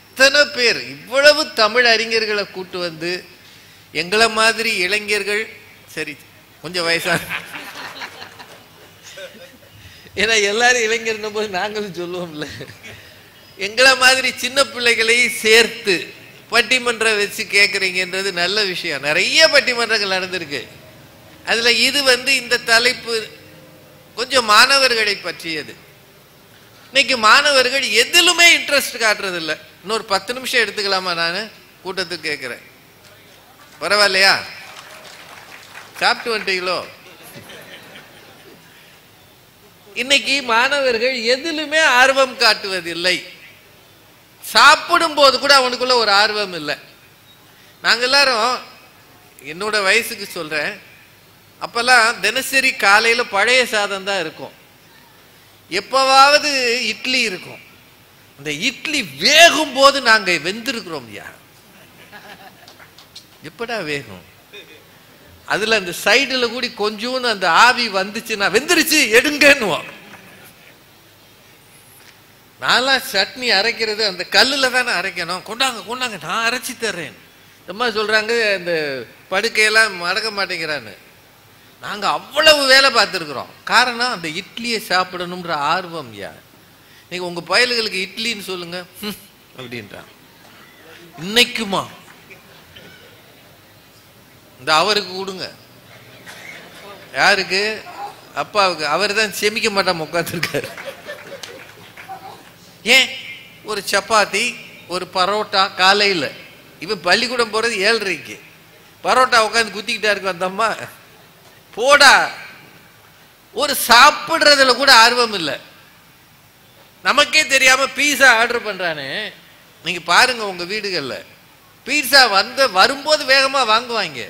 இத்தனை பேர், இவ்வளவு தமிழ் அறிஞர்களை கூட்டு வந்து எங்களை மாதிரி இளைஞர்கள், சரி கொஞ்சம் வயசான, ஏன்னா எல்லாரும் இளைஞர்னும் போது நாங்களும் சொல்லுவோம்ல, எங்களை மாதிரி சின்ன பிள்ளைகளை சேர்த்து பட்டிமன்றம் வச்சு கேட்குறீங்கன்றது நல்ல விஷயம். நிறைய பட்டிமன்றங்கள் நடந்திருக்கு. அதுல இது இந்த தலைப்பு கொஞ்சம் மாணவர்களை பற்றியது. இன்னைக்கு மாணவர்கள் எதிலுமே இன்ட்ரெஸ்ட் காட்டுறது இல்லை. இன்னொரு 10 நிமிஷம் எடுத்துக்கலாமா? நான் கூட்டத்துக்கு கேட்குறேன், பரவாயில்லையா? சாப்பிட்டு வந்துட்டீங்களோ? இன்னைக்கு மாணவர்கள் எதிலுமே ஆர்வம் காட்டுவதில்லை. சாப்பிடும் போது கூட அவனுக்குள்ள ஒரு ஆர்வம் இல்லை. நாங்க எல்லாரும், என்னோட வயசுக்கு சொல்றேன், அப்பெல்லாம் தினசரி காலையில பழைய சாதம் தான் இருக்கும். எப்பவாவது இட்லி இருக்கும். அந்த இட்லி வேகும் போது நாங்க வெந்திருக்கிறோம். யா எப்படா வேகும்? அதுல அந்த சைடுல கூடி கொஞ்சம் அந்த ஆவி வந்துச்சுன்னா வெந்துருச்சு எடுங்கன்னுவோம். நான்லாம் சட்னி அரைக்கிறது அந்த கல்லுல தானே அரைக்கணும். கொண்டாங்க கொண்டாங்க, நான் அரைச்சி தர்றேன். அம்மா சொல்றாங்க இந்த படுக்கையெல்லாம் மடக்க மாட்டேங்கிறான்னு. நாங்க அவ்வளவு வேலை பார்த்துருக்குறோம். காரணம் அந்த இட்லியை சாப்பிடணும்ன்ற ஆர்வம். யா நீங்க உங்க பயல்களுக்கு இட்லின்னு சொல்லுங்க அப்படின்றான். இன்னைக்குமா? இந்த அவருக்கு கொடுங்க. யாருக்கு? அப்பாவுக்கு. அவர் தான் செமிக்க மாட்டாம உட்காந்துருக்காரு. ஏன்? ஒரு சப்பாத்தி ஒரு பரோட்டா காலையில். இவன் பள்ளிக்கூடம் போறது 7:30. பரோட்டா உட்காந்து குத்திக்கிட்டா இருக்கும் அந்த அம்மா. போடா, ஒரு சாப்பிடுறதுல கூட ஆர்வம் இல்லை. நமக்கே தெரியாம பீஸா ஆர்டர் பண்றானே, நீங்க பாருங்க உங்க வீடுகள்ல பீட்சா வரும்போது வேகமா வாங்குவாங்க,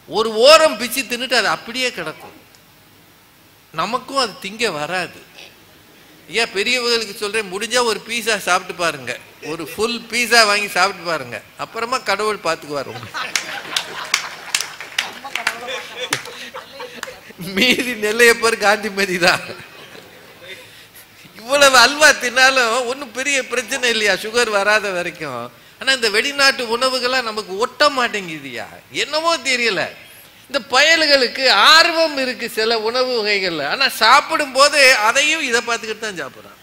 ஒரு ஓரம் பிச்சு தின்னுட்டு அது அப்படியே கிடக்கும். நமக்கும் அது திங்க வராது. ஏன் பெரியவர்களுக்கு சொல்றேன், முடிஞ்சா ஒரு பீஸா சாப்பிட்டு பாருங்க, ஒரு ஃபுல் பீஸா வாங்கி சாப்பிட்டு பாருங்க, அப்புறமா கடவுள் பார்த்துக்குவார். மீதி நெல்லையப்பர் காந்திமதி தான். இவ்வளவு அல்வா தின்னாலும் ஒன்றும் பெரிய பிரச்சனை இல்லையா, சுகர் வராத வரைக்கும். ஆனா இந்த வெளிநாட்டு உணவுகள்லாம் நமக்கு ஒட்ட மாட்டேங்குதுயா, என்னவோ தெரியல. இந்த பயல்களுக்கு ஆர்வம் இருக்கு சில உணவு வகைகள்ல, ஆனா சாப்பிடும் போது அதையும் இதை பார்த்துக்கிட்டு தான் சாப்பிட்றான்.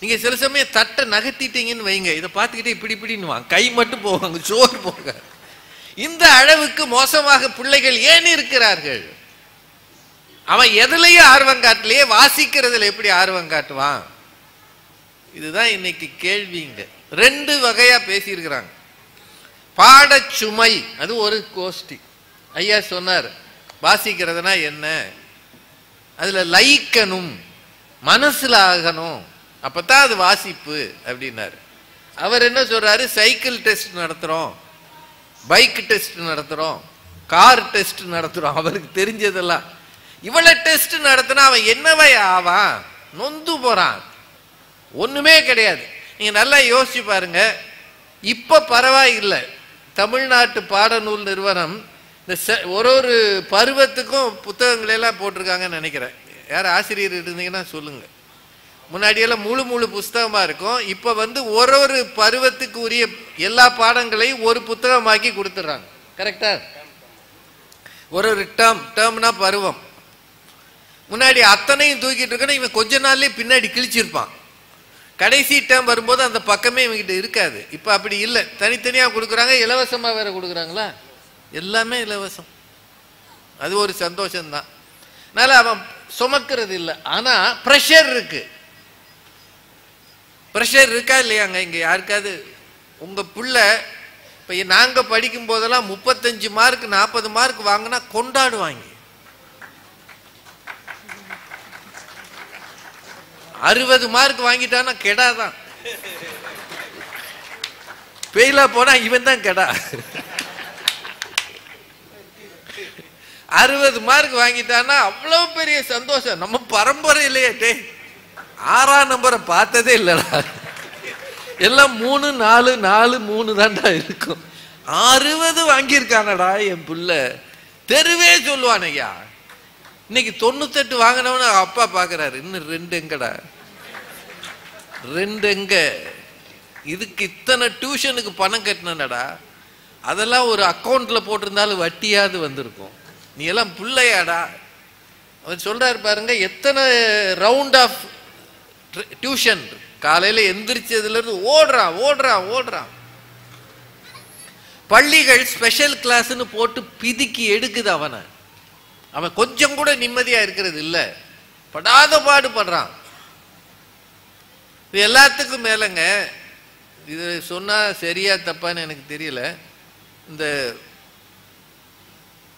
நீங்க சில சமயம் தட்டை நகர்த்திட்டீங்கன்னு வைங்க, இதை பார்த்துக்கிட்டே இப்படி இப்படின்னு வாங்க, கை மட்டும் போவாங்க, சோறு போங்க. இந்த அளவுக்கு மோசமாக பிள்ளைகள் ஏன் இருக்கிறார்கள்? அவன் எதுலயே ஆர்வம் காட்டலையே, வாசிக்கிறதுல எப்படி ஆர்வம் காட்டுவான்? இதுதான் இன்னைக்கு கேள்விங்க. ரெண்டு வகையா பேசியிருக்கிறாங்க. பாடச்சுமை, அது ஒரு கோஷ்டி. ஐயா சொன்னார் வாசிக்கிறதுனா என்ன, அதுல லயிக்கணும், மனசுல ஆகணும், அப்பதான் அது வாசிப்பு அப்படின்னாரு. அவர் என்ன சொல்றாரு, சைக்கிள் டெஸ்ட் நடத்துறோம், பைக் டெஸ்ட் நடத்துறோம், கார் டெஸ்ட் நடத்துறோம். அவருக்கு தெரிஞ்சதெல்லாம் இவ்வளவு டெஸ்ட் நடத்தினா அவன் என்னவை ஆவான்? நொந்து போறான், ஒண்ணுமே கிடையாது. நீங்க நல்லா யோசிச்சு பாருங்க. இப்ப பரவாயில்லை, தமிழ்நாட்டு பாடநூல் நிறுவனம் இந்த ஒரு பருவத்துக்கும் புத்தகங்கள் எல்லாம் போட்டிருக்காங்கன்னு நினைக்கிறேன். யார் ஆசிரியர் இருந்தீங்கன்னா சொல்லுங்க. முன்னாடியெல்லாம் முழு புஸ்தகமா இருக்கும். இப்ப ஒரு பருவத்துக்கு உரிய எல்லா பாடங்களையும் ஒரு புத்தகமாக்கி கொடுத்துட்றாங்க. கரெக்டா? ஒரு டேர்ம்னா பருவம். முன்னாடி அத்தனையும் தூக்கிட்டு இருக்கணும், இவன் கொஞ்ச நாள்லயே பின்னாடி கிழிச்சிருப்பான். கடைசி டேர்ம் வரும்போது அந்த பக்கமே இவங்கிட்ட இருக்காது. இப்ப அப்படி இல்லை, தனித்தனியா கொடுக்குறாங்க, இலவசமா வேற கொடுக்குறாங்களா, எல்லாமே இலவசம். அது ஒரு சந்தோஷம்தான். அதனால அவன் சுமக்கிறது இல்லை. ஆனா பிரஷர் இருக்கு. பிரஷர் இருக்கா இல்லையாங்க? இங்க யாருக்காவது உங்க பிள்ளை இப்ப நாங்க படிக்கும் போதெல்லாம் 35 மார்க் 40 மார்க் வாங்கினா கொண்டாடுவாங்க. 60 மார்க் வாங்கிட்டான்னா கெடாதான். பெயிலா போனா இவன் தான் கெடா. 60 மார்க் வாங்கிட்டான்னா அவ்வளவு பெரிய சந்தோஷம். நம்ம பரம்பரையிலேயே 6ஆம் நம்பரை பார்த்ததே இல்லடா, எல்லாம் 3 4 4 3 தான்டா இருக்கும். 60 வாங்கியிருக்கானடா என் புள்ள, தெருவே சொல்லுவான். ஐயா இன்னைக்கு 98 வாங்கினவன அப்பா பாக்குறாரு, இன்னும் 2 எங்கடா, 2 எங்க? இதுக்கு இத்தனை டியூஷனுக்கு பணம் கட்டினடா, அதெல்லாம் ஒரு அக்கௌண்ட்ல போட்டிருந்தாலும் வட்டியாவது வந்திருக்கும். நீ எல்லாம் பிள்ளையாடா. அவர் சொல்றாரு பாருங்க, எத்தனை ரவுண்ட் ஆஃப் டியூஷன், காலையில எந்திரிச்சதுல இருந்து ஓடுறான். பள்ளிகள் ஸ்பெஷல் கிளாஸ்ன்னு போட்டு பிதிக்கி எடுக்குது அவனை. அவன் கொஞ்சம் கூட நிம்மதியா இருக்கிறது இல்ல, படாத பாடுபடுறான். இது எல்லாத்துக்கும் மேலங்க, இது சொன்னா சரியா தப்பான்னு எனக்கு தெரியல, இந்த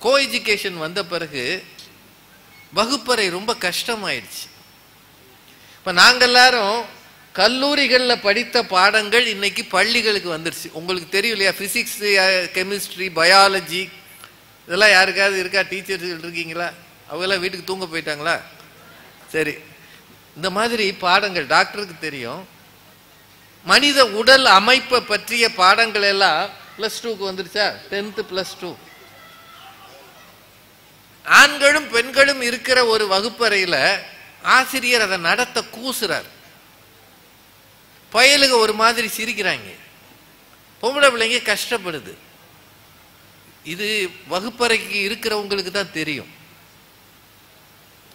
கோ எஜுகேஷன் வந்த பிறகு வகுப்பறை ரொம்ப கஷ்டமாயிடுச்சு. இப்ப நாங்க எல்லாரும் கல்லூரிகள்ல படித்த பாடங்கள் இன்னைக்கு பள்ளிகளுக்கு வந்துருச்சு. உங்களுக்கு தெரியும் இல்லையா, பிசிக்ஸ், கெமிஸ்ட்ரி, பயாலஜி, இதெல்லாம் யாருக்காவது இருக்கா? டீச்சர்ஸ் இருக்கீங்களா? அவங்கெல்லாம் வீட்டுக்கு தூங்க போயிட்டாங்களா? சரி, இந்த மாதிரி பாடங்கள் டாக்டருக்கு தெரியும். மனித உடல் அமைப்பை பற்றிய பாடங்கள் எல்லாம் +2க்கு வந்துருச்சா? 10th +2. ஆண்களும் பெண்களும் இருக்கிற ஒரு வகுப்பறையில ஆசிரியர் அதை நடத்த கூசுறார். பயலுக ஒரு மாதிரி சிரிக்கிறாங்க, பொம்பளை பிள்ளைங்க கஷ்டப்படுது. இது வகுப்பறைக்கு இருக்கிறவங்களுக்கு தான் தெரியும்.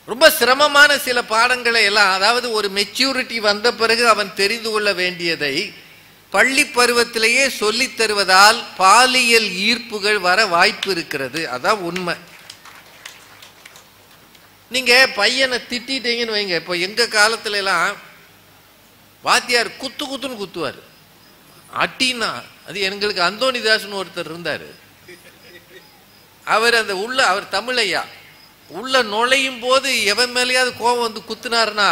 ரொம்ப சிரமமான சில பாடங்களை எல்லாம், அதாவது ஒரு மெச்சூரிட்டி வந்த பிறகு அவன் தெரிந்து கொள்ள வேண்டியதை பள்ளி பருவத்திலேயே சொல்லித் தருவதால் பாலியல் ஈர்ப்புகள் வர வாய்ப்பு இருக்கிறது. அதான் உண்மை. நீங்க பையனை திட்டீங்கன்னு வைங்க, இப்போ எங்க காலத்துல எல்லாம் வாத்தியார் குத்துன்னு குத்துவார். அட்டின்னா அது எங்களுக்கு அந்தோணிதாசன் ஒருத்தர் இருந்தாரு. அவர் அந்த அவர் தமிழையா உள்ள நுழையும் போது எவன் மேலேயாவது கோபம் வந்து குத்துனாருன்னா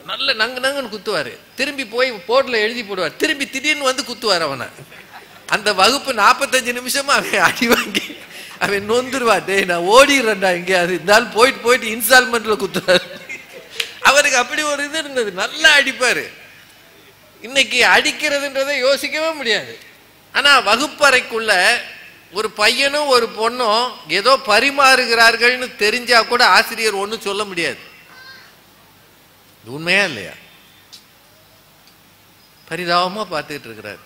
நல்ல நங்குன்னு குத்துவாரு. திரும்பி போய் போர்ட்ல எழுதி போடுவார். திரும்பி திடீர்னு வந்து குத்துவார் அவனை. அந்த வகுப்பு 45 நிமிஷமா அவன் அடி வாங்கி அவன் நொந்துருவா. டேய் நான் ஓடிடுறேன்டா இங்கே, அது இருந்தாலும் போயிட்டு இன்ஸ்டால்மெண்ட்ல குத்துவாரு. அவருக்கு அப்படி ஒரு இது இருந்தது. நல்லா அடிப்பாரு. இன்னைக்கு அடிக்கிறதுன்றதை யோசிக்கவே முடியாது. ஆனா வகுப்பறைக்குள்ள ஒரு பையனும் ஒரு பொண்ணும் ஏதோ பரிமாறுகிறார்கள்னு தெரிஞ்சா கூட ஆசிரியர் ஒன்றும் சொல்ல முடியாது. உண்மையா இல்லையா? பரிதாபமா பார்த்துக்கிட்டு இருக்கிறார்.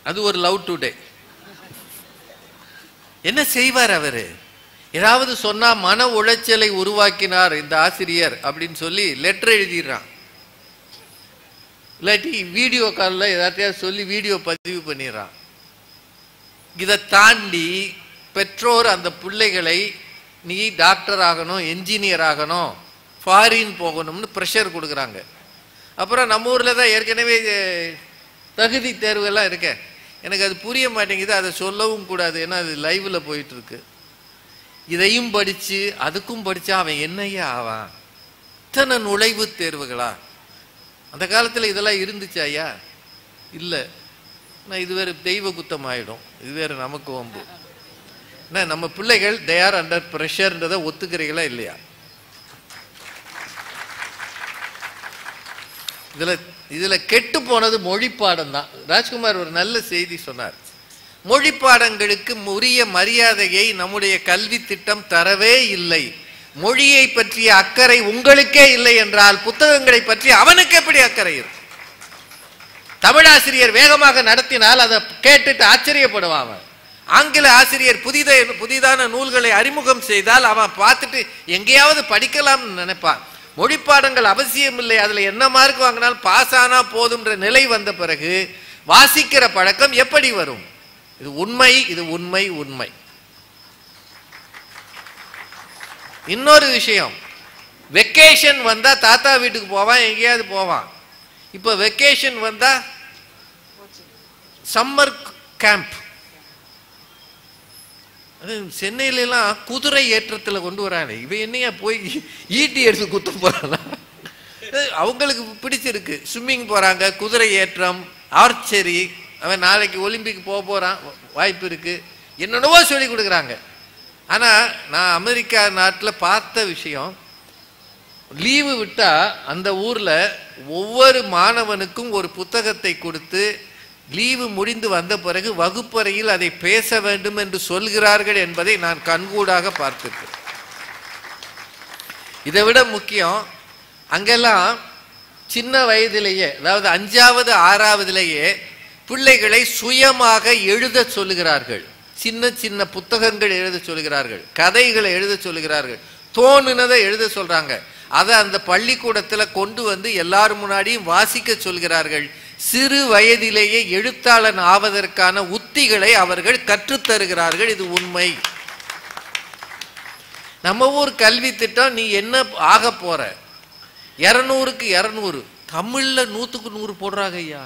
அது ஒரு லவ் டுடே. என்ன செய்வார் அவரு? ஏதாவது சொன்னா மன உளைச்சலை உருவாக்கினார் இந்த ஆசிரியர் அப்படின்னு சொல்லி லெட்டர் எழுதிடுறான். இல்லாட்டி வீடியோ காலில் ஏதாத்தையாவது சொல்லி வீடியோ பதிவு பண்ணிடுறான். இதை தாண்டி பெற்றோர் அந்த பிள்ளைகளை நீ டாக்டர் ஆகணும், என்ஜினியர் ஆகணும், ஃபாரின் போகணும்னு ப்ரெஷர் கொடுக்குறாங்க. அப்புறம் நம்ம ஊரில் தான் ஏற்கனவே தகுதி தேர்வுகள்லாம் இருக்க. எனக்கு அது புரிய மாட்டேங்குது. அதை சொல்லவும் கூடாது, ஏன்னா அது லைவில் போயிட்டுருக்கு. இதையும் படித்து அதுக்கும் படித்தா அவன் என்னையா ஆவான்? இத்தனை நுழைவுத் தேர்வுகளா? அந்த காலத்தில் இதெல்லாம் இருந்துச்சு ஐயா? இல்லை. நான் இது வேறு தெய்வ குத்தம் ஆகிடும். இது வேறு நமக்கு வம்பு. ஏன்னா நம்ம பிள்ளைகள் தே ஆர் அண்டர் ப்ரெஷர்ன்றதை ஒத்துக்கிறீங்களா இல்லையா? இதுல கெட்டு போனது மொழி பாடம் தான். ராஜ்குமார் ஒரு நல்ல செய்தி சொன்னார். மொழி பாடங்களுக்கு உரிய மரியாதையை நம்முடைய கல்வி திட்டம் தரவே இல்லை. மொழியை பற்றிய அக்கறை உங்களுக்கே இல்லை என்றால் புத்தகங்களை பற்றி அவனுக்கு எப்படி அக்கறை இருக்கும்? தமிழாசிரியர் வேகமாக நடத்தினால் அதை கேட்டுட்டு ஆச்சரியப்படுவான். ஆங்கில ஆசிரியர் புதிதான நூல்களை அறிமுகம் செய்தால் அவன் பார்த்துட்டு எங்கேயாவது படிக்கலாம்னு நினைப்பான். மொழி பாடங்கள் அவசியம் இல்லை, அதுல என்ன மார்க் வாங்கினாலும் பாஸ் ஆனா போதும்ன்ற நிலை வந்த பிறகு வாசிக்கிற பழக்கம் எப்படி வரும்? இது உண்மை, இது உண்மை உண்மை. இன்னொரு விஷயம், வெக்கேஷன் வந்தா தாத்தா வீட்டுக்கு போவான், எங்கேயாவது போவான். இப்ப வெக்கேஷன் வந்தா சம்மர் கேம்ப். சென்னையிலாம் குதிரை ஏற்றத்தில் கொண்டு வரானே, இவன் என்னையா போய் ஈட்டி எடுத்து குத்த போறானா? அவங்களுக்கு பிடிச்சிருக்கு. ஸ்விம்மிங் போறாங்க, குதிரை ஏற்றம், ஆர்ச்சரி. அவன் நாளைக்கு ஒலிம்பிக் போக போறான், வாய்ப்பு இருக்கு. என்னென்னவோ சொல்லி கொடுக்குறாங்க. ஆனா நான் அமெரிக்கா நாட்டில் பார்த்த விஷயம், லீவு விட்டா அந்த ஊர்ல ஒவ்வொரு மாணவனுக்கும் ஒரு புத்தகத்தை கொடுத்து லீவு முடிந்து வந்த பிறகு வகுப்பறையில் அதை பேச வேண்டும் என்று சொல்கிறார்கள் என்பதை நான் கண்கூடாக பார்த்திருக்கிறேன். இதை விட முக்கியம், அங்கெல்லாம் சின்ன வயதிலேயே, அதாவது 5வது 6வதுலேயே பிள்ளைகளை சுயமாக எழுத சொல்லுகிறார்கள். சின்ன சின்ன புத்தகங்கள் எழுத சொல்லுகிறார்கள், கதைகளை எழுத சொல்லுகிறார்கள், தோணுனதை எழுத சொல்றாங்க. அதை அந்த பள்ளிக்கூடத்தில் கொண்டு வந்து எல்லாரும் முன்னாடியும் வாசிக்க சொல்கிறார்கள். சிறு வயதிலேயே எழுத்தாளன் ஆவதற்கான உத்திகளை அவர்கள் கற்றுத்தருகிறார்கள். இது உண்மை. நம்ம ஊர் கல்வி திட்டம், நீ என்ன ஆக போற? 200க்கு 200, தமிழ்ல 100க்கு 100 போடுறாங்க ஐயா.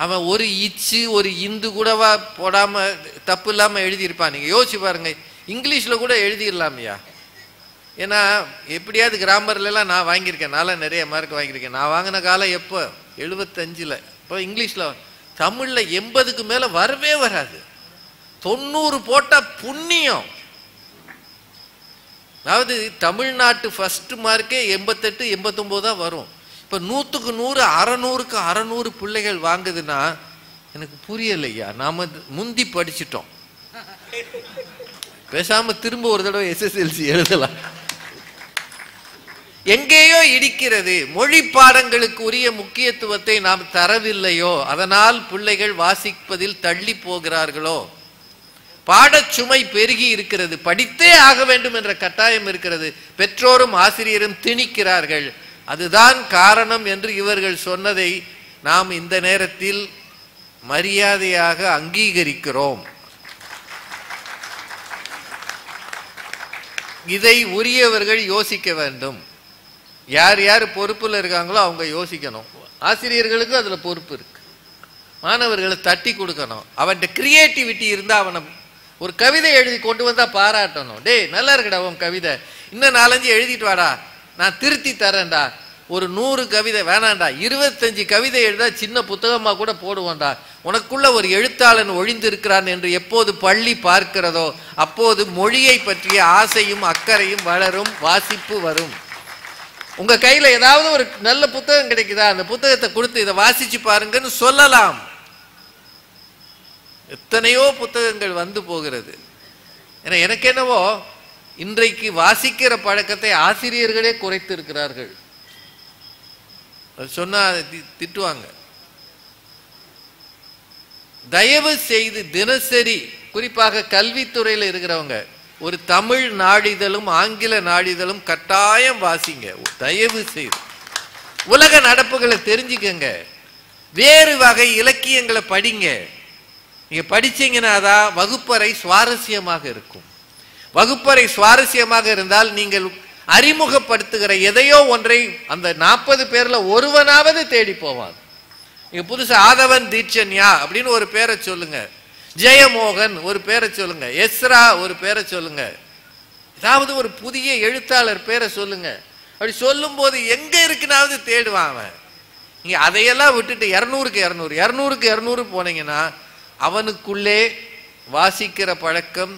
அவன் ஒரு இச்சு ஒரு இந்து கூடவா போடாம தப்பு இல்லாம எழுதியிருப்பான். நீங்க யோசிச்சு பாருங்க, இங்கிலீஷ்ல கூட எழுதிடலாமையா? ஏன்னா எப்படியாவது கிராமர்லாம் நான் வாங்கியிருக்கேன், நான்லாம் நிறைய மார்க் வாங்கியிருக்கேன். நான் வாங்கின காலம் எப்போ? 75ல். இப்போ இங்கிலீஷில் தமிழில் 80க்கு மேலே வரவே வராது. 90 போட்டால் புண்ணியம். அதாவது தமிழ்நாட்டு ஃபர்ஸ்ட் மார்க்கே 88 89 தான் வரும். இப்போ 100க்கு 100 600க்கு 600 பிள்ளைகள் வாங்குதுன்னா எனக்கு புரியலையா? நாம முந்தி படிச்சிட்டோம். பேசாம திரும்ப ஒரு தடவை SSLC எழுதலாம். எங்கேயோ இடிக்கிறது. மொழி பாடங்களுக்கு உரிய முக்கியத்துவத்தை நாம் தரவில்லையோ, அதனால் பிள்ளைகள் வாசிப்பதில் தள்ளி போகிறார்களோ? பாடச்சுமை பெருகி இருக்கிறது, படித்தே ஆக வேண்டும் என்ற கட்டாயம் இருக்கிறது. பெற்றோரும் ஆசிரியரும் திணிக்கிறார்கள். அதுதான் காரணம் என்று இவர்கள் சொன்னதை நாம் இந்த நேரத்தில் மரியாதையாக அங்கீகரிக்கிறோம். இதை உரியவர்கள் யோசிக்க வேண்டும். யார் யார் பொறுப்பில் இருக்காங்களோ அவங்க யோசிக்கணும். ஆசிரியர்களுக்கு அதுல பொறுப்பு இருக்கு. மாணவர்களை தட்டி கொடுக்கணும். அவன் கிரியேட்டிவிட்டி இருந்தால் அவனை ஒரு கவிதை எழுதி கொண்டு வந்தா பாராட்டணும். டேய் நல்லா இருக்குடா உன் கவிதை, இன்னும் 4-5 எழுதிட்டு வாடா, நான் திருத்தி தரேன்டா. ஒரு 100 கவிதை வேணாண்டா, 25 கவிதை எழுதா சின்ன புத்தகமா கூட போடுவோம்டா. உனக்குள்ள ஒரு எழுத்தாளன் ஒழிந்திருக்கிறான் என்று எப்போது பள்ளி பார்க்கிறதோ அப்போது மொழியை பற்றிய ஆசையும் அக்கறையும் வளரும், வாசிப்பு வரும். உங்க கையில ஏதாவது ஒரு நல்ல புத்தகம் கிடைக்குதா, அந்த புத்தகத்தை கொடுத்து இதை வாசிச்சு பாருங்கன்னு சொல்லலாம். எத்தனையோ புத்தகங்கள் வந்து போகிறது. ஏன்னா எனக்கு என்னவோ இன்றைக்கு வாசிக்கிற பழக்கத்தை ஆசிரியர்களே குறைத்து இருக்கிறார்கள். சொன்னா திட்டுவாங்க. தயவு செய்து தினசரி, குறிப்பாக கல்வித்துறையில் இருக்கிறவங்க, ஒரு தமிழ் நாளிதழும் ஆங்கில நாளிதழும் கட்டாயம் வாசிங்க. தயவு செய்து உலக நடப்புகளை தெரிஞ்சுக்கங்க. வேறு வகை இலக்கியங்களை படிங்க. நீங்க படிச்சீங்கன்னா தான் வகுப்பறை சுவாரஸ்யமாக இருக்கும். வகுப்பறை சுவாரஸ்யமாக இருந்தால் நீங்கள் அறிமுகப்படுத்துகிற எதையோ ஒன்றை அந்த 40 பேர்ல ஒருவனாவது தேடி போவான். நீங்க புதுசு ஆதவன் தீட்சன்யா அப்படின்னு ஒரு பேரை சொல்லுங்க, ஜெயமோகன் ஒரு பேரை சொல்லுங்க, எஸ்ரா ஒரு பேரை சொல்லுங்க, ஏதாவது ஒரு புதிய எழுத்தாளர் பேரை சொல்லுங்க. அப்படி சொல்லும் போது எங்க இருக்குனாவது தேடுவான் அவன். நீங்க அதையெல்லாம் விட்டுட்டு 200க்கு 200 200க்கு 200 போனீங்கன்னா அவனுக்குள்ளே வாசிக்கிற பழக்கம்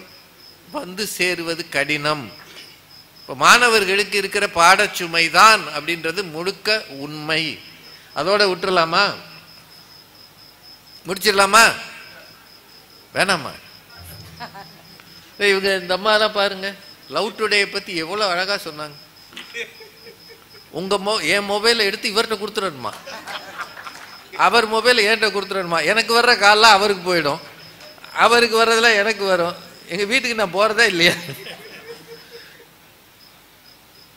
வந்து சேருவது கடினம். இப்போ மாணவர்களுக்கு இருக்கிற பாடச்சுமை தான் அப்படின்றது முழுக்க உண்மை. அதோட விட்டுறலாமா, முடிச்சிடலாமா, வேணாமா? இவங்க இந்த அம்மாலாம் பாருங்க, லவ் டுடே பத்தி எவ்வளவு அழகா சொன்னாங்க. உங்க என் மொபைலை எடுத்து இவர்கிட்ட கொடுத்துடணுமா, அவர் மொபைல் என்கிட்ட கொடுத்துடணுமா? எனக்கு வர்ற கால்லாம் அவருக்கு போயிடும், அவருக்கு வர்றதெல்லாம் எனக்கு வரும். எங்க வீட்டுக்கு நான் போறதா இல்லையா?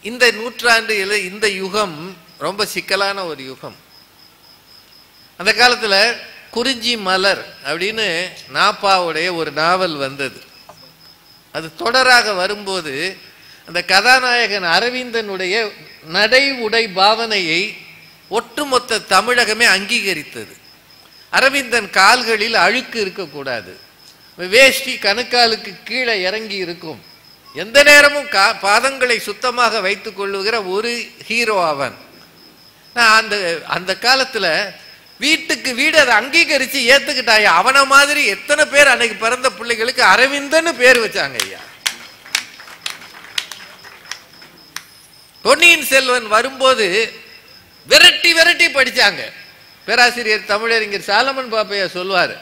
இந்த நூற்றாண்டு இந்த யுகம் ரொம்ப சிக்கலான ஒரு யுகம். அந்த காலத்துல குறிஞ்சி மலர் அப்படின்னு நாப்பாவுடைய ஒரு நாவல் வந்தது. அது தொடராக வரும்போது அந்த கதாநாயகன் அரவிந்தனுடைய நடை உடை பாவனையை ஒட்டுமொத்த தமிழகமே அங்கீகரித்தது. அரவிந்தன் கால்களில் அழுக்கு இருக்கக்கூடாது, வேஷ்டி கணுக்காலுக்கு கீழே இறங்கி இருக்கும், எந்த நேரமும் பாதங்களை சுத்தமாக வைத்துக் கொள்ளுகிற ஒரு ஹீரோ அவன். அந்த அந்த காலத்துல வீட்டுக்கு வீடு அதை அங்கீகரிச்சு ஏத்துக்கிட்டாயா. அவனை மாதிரி எத்தனை பேர் அன்னைக்கு பிறந்த பிள்ளைகளுக்கு அரவிந்தன்னு பேர் வச்சாங்க ஐயா. பொன்னியின் செல்வன் வரும்போது விரட்டி விரட்டி படிச்சாங்க. பேராசிரியர் தமிழறிஞர் சாலமன் பாப்பையா சொல்வார்,